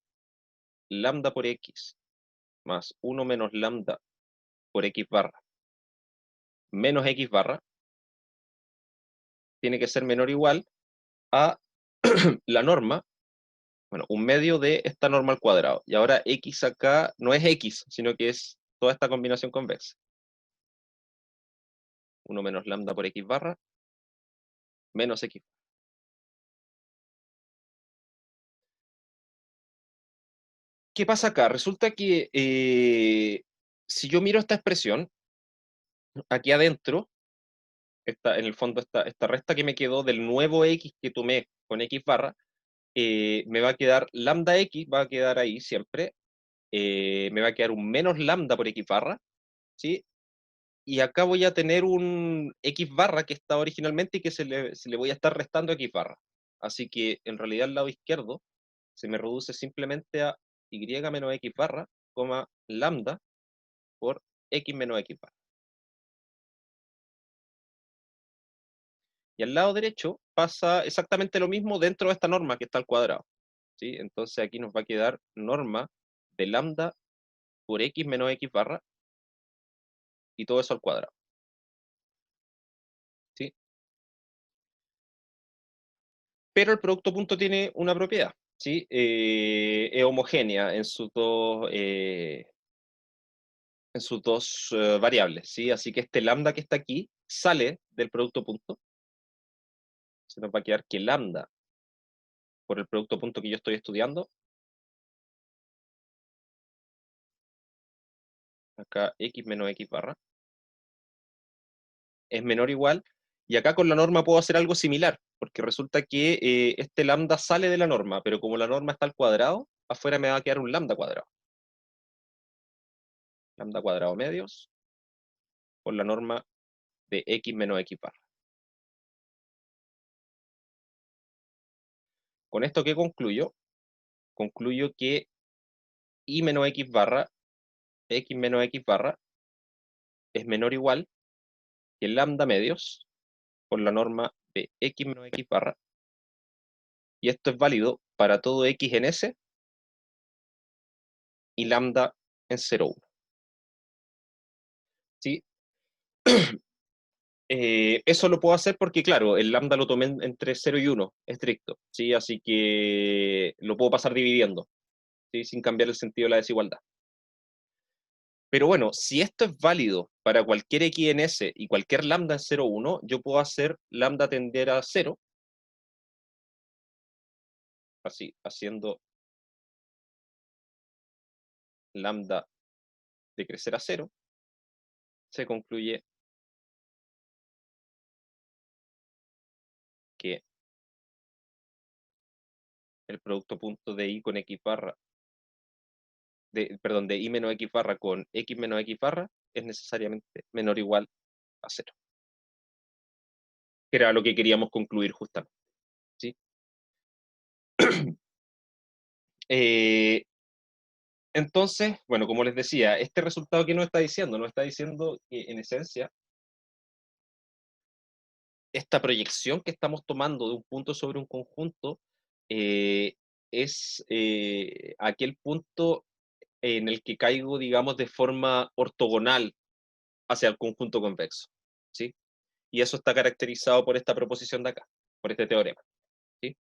Lambda por X más 1 menos lambda por X barra menos X barra tiene que ser menor o igual a la norma, bueno, un medio de esta norma al cuadrado. Y ahora X acá no es X, sino que es toda esta combinación convexa. 1 menos lambda por X barra menos X. ¿Qué pasa acá? Resulta que si yo miro esta expresión, aquí adentro, en el fondo esta resta que me quedó del nuevo X que tomé con X barra, me va a quedar lambda X, va a quedar ahí siempre, me va a quedar un menos lambda por X barra, ¿sí? Y acá voy a tener un X barra que estaba originalmente y que se le voy a estar restando X barra. Así que en realidad el lado izquierdo se me reduce simplemente a Y menos X barra, coma lambda por X menos X barra. Y al lado derecho pasa exactamente lo mismo dentro de esta norma que está al cuadrado, ¿sí? Entonces aquí nos va a quedar norma de lambda por X menos X barra y todo eso al cuadrado, ¿sí? Pero el producto punto tiene una propiedad, ¿sí? Es homogénea en sus dos variables, ¿sí? Así que este lambda que está aquí sale del producto punto. Se nos va a quedar que lambda por el producto punto que yo estoy estudiando, acá x menos x barra, es menor o igual, y acá con la norma puedo hacer algo similar, porque resulta que este lambda sale de la norma, pero como la norma está al cuadrado, afuera me va a quedar un lambda cuadrado. lambda cuadrado medios por la norma de x menos x barra. ¿Con esto qué concluyo? Concluyo que y menos x barra, x menos x barra, es menor o igual que lambda medios por la norma de x menos x barra, y esto es válido para todo x en S y lambda en 0,1. ¿Sí? Eso lo puedo hacer porque, claro, el lambda lo tomé entre 0 y 1, estricto, ¿sí? Así que lo puedo pasar dividiendo, ¿sí? Sin cambiar el sentido de la desigualdad. Pero bueno, si esto es válido para cualquier x en S y cualquier lambda en 0,1, yo puedo hacer lambda tender a 0, así, haciendo lambda de crecer a 0, se concluye que el producto punto de y con x barra, perdón, de y menos x barra con x menos x barra es necesariamente menor o igual a 0. Que era lo que queríamos concluir justamente, ¿sí? Entonces, bueno, como les decía, este resultado que nos está diciendo que en esencia esta proyección que estamos tomando de un punto sobre un conjunto es aquel punto en el que caigo, digamos, de forma ortogonal hacia el conjunto convexo, ¿sí? Y eso está caracterizado por esta proposición de acá, por este teorema, ¿sí?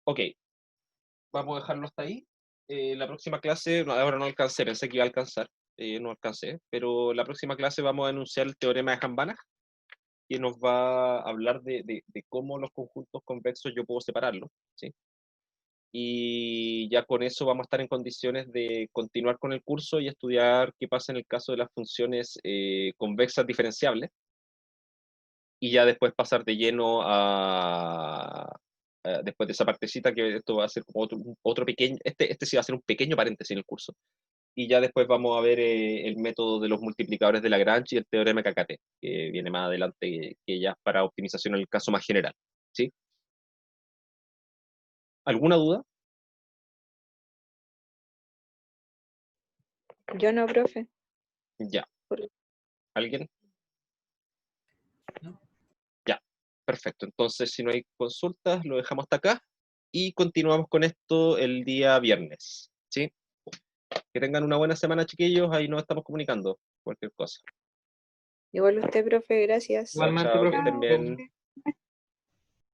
Ok, vamos a dejarlo hasta ahí. La próxima clase, ahora no alcancé, pensé que iba a alcanzar, no alcancé, pero la próxima clase vamos a enunciar el teorema de Jambana, que nos va a hablar de cómo los conjuntos convexos yo puedo separarlos, ¿sí? Y ya con eso vamos a estar en condiciones de continuar con el curso y estudiar qué pasa en el caso de las funciones convexas diferenciables, y ya después pasar de lleno después de esa partecita, que esto va a ser como otro pequeño, este sí va a ser un pequeño paréntesis en el curso, y ya después vamos a ver el método de los multiplicadores de Lagrange y el teorema de KKT, que viene más adelante, que ya es para optimización en el caso más general, ¿sí? ¿Alguna duda? Yo no, profe. Ya. ¿Alguien? No. Ya, perfecto. Entonces, si no hay consultas, lo dejamos hasta acá y continuamos con esto el día viernes, ¿sí? Que tengan una buena semana, chiquillos. Ahí nos estamos comunicando. Cualquier cosa. Igual usted, profe, gracias. Chao, Igualmente, chao, que profe. estén bien.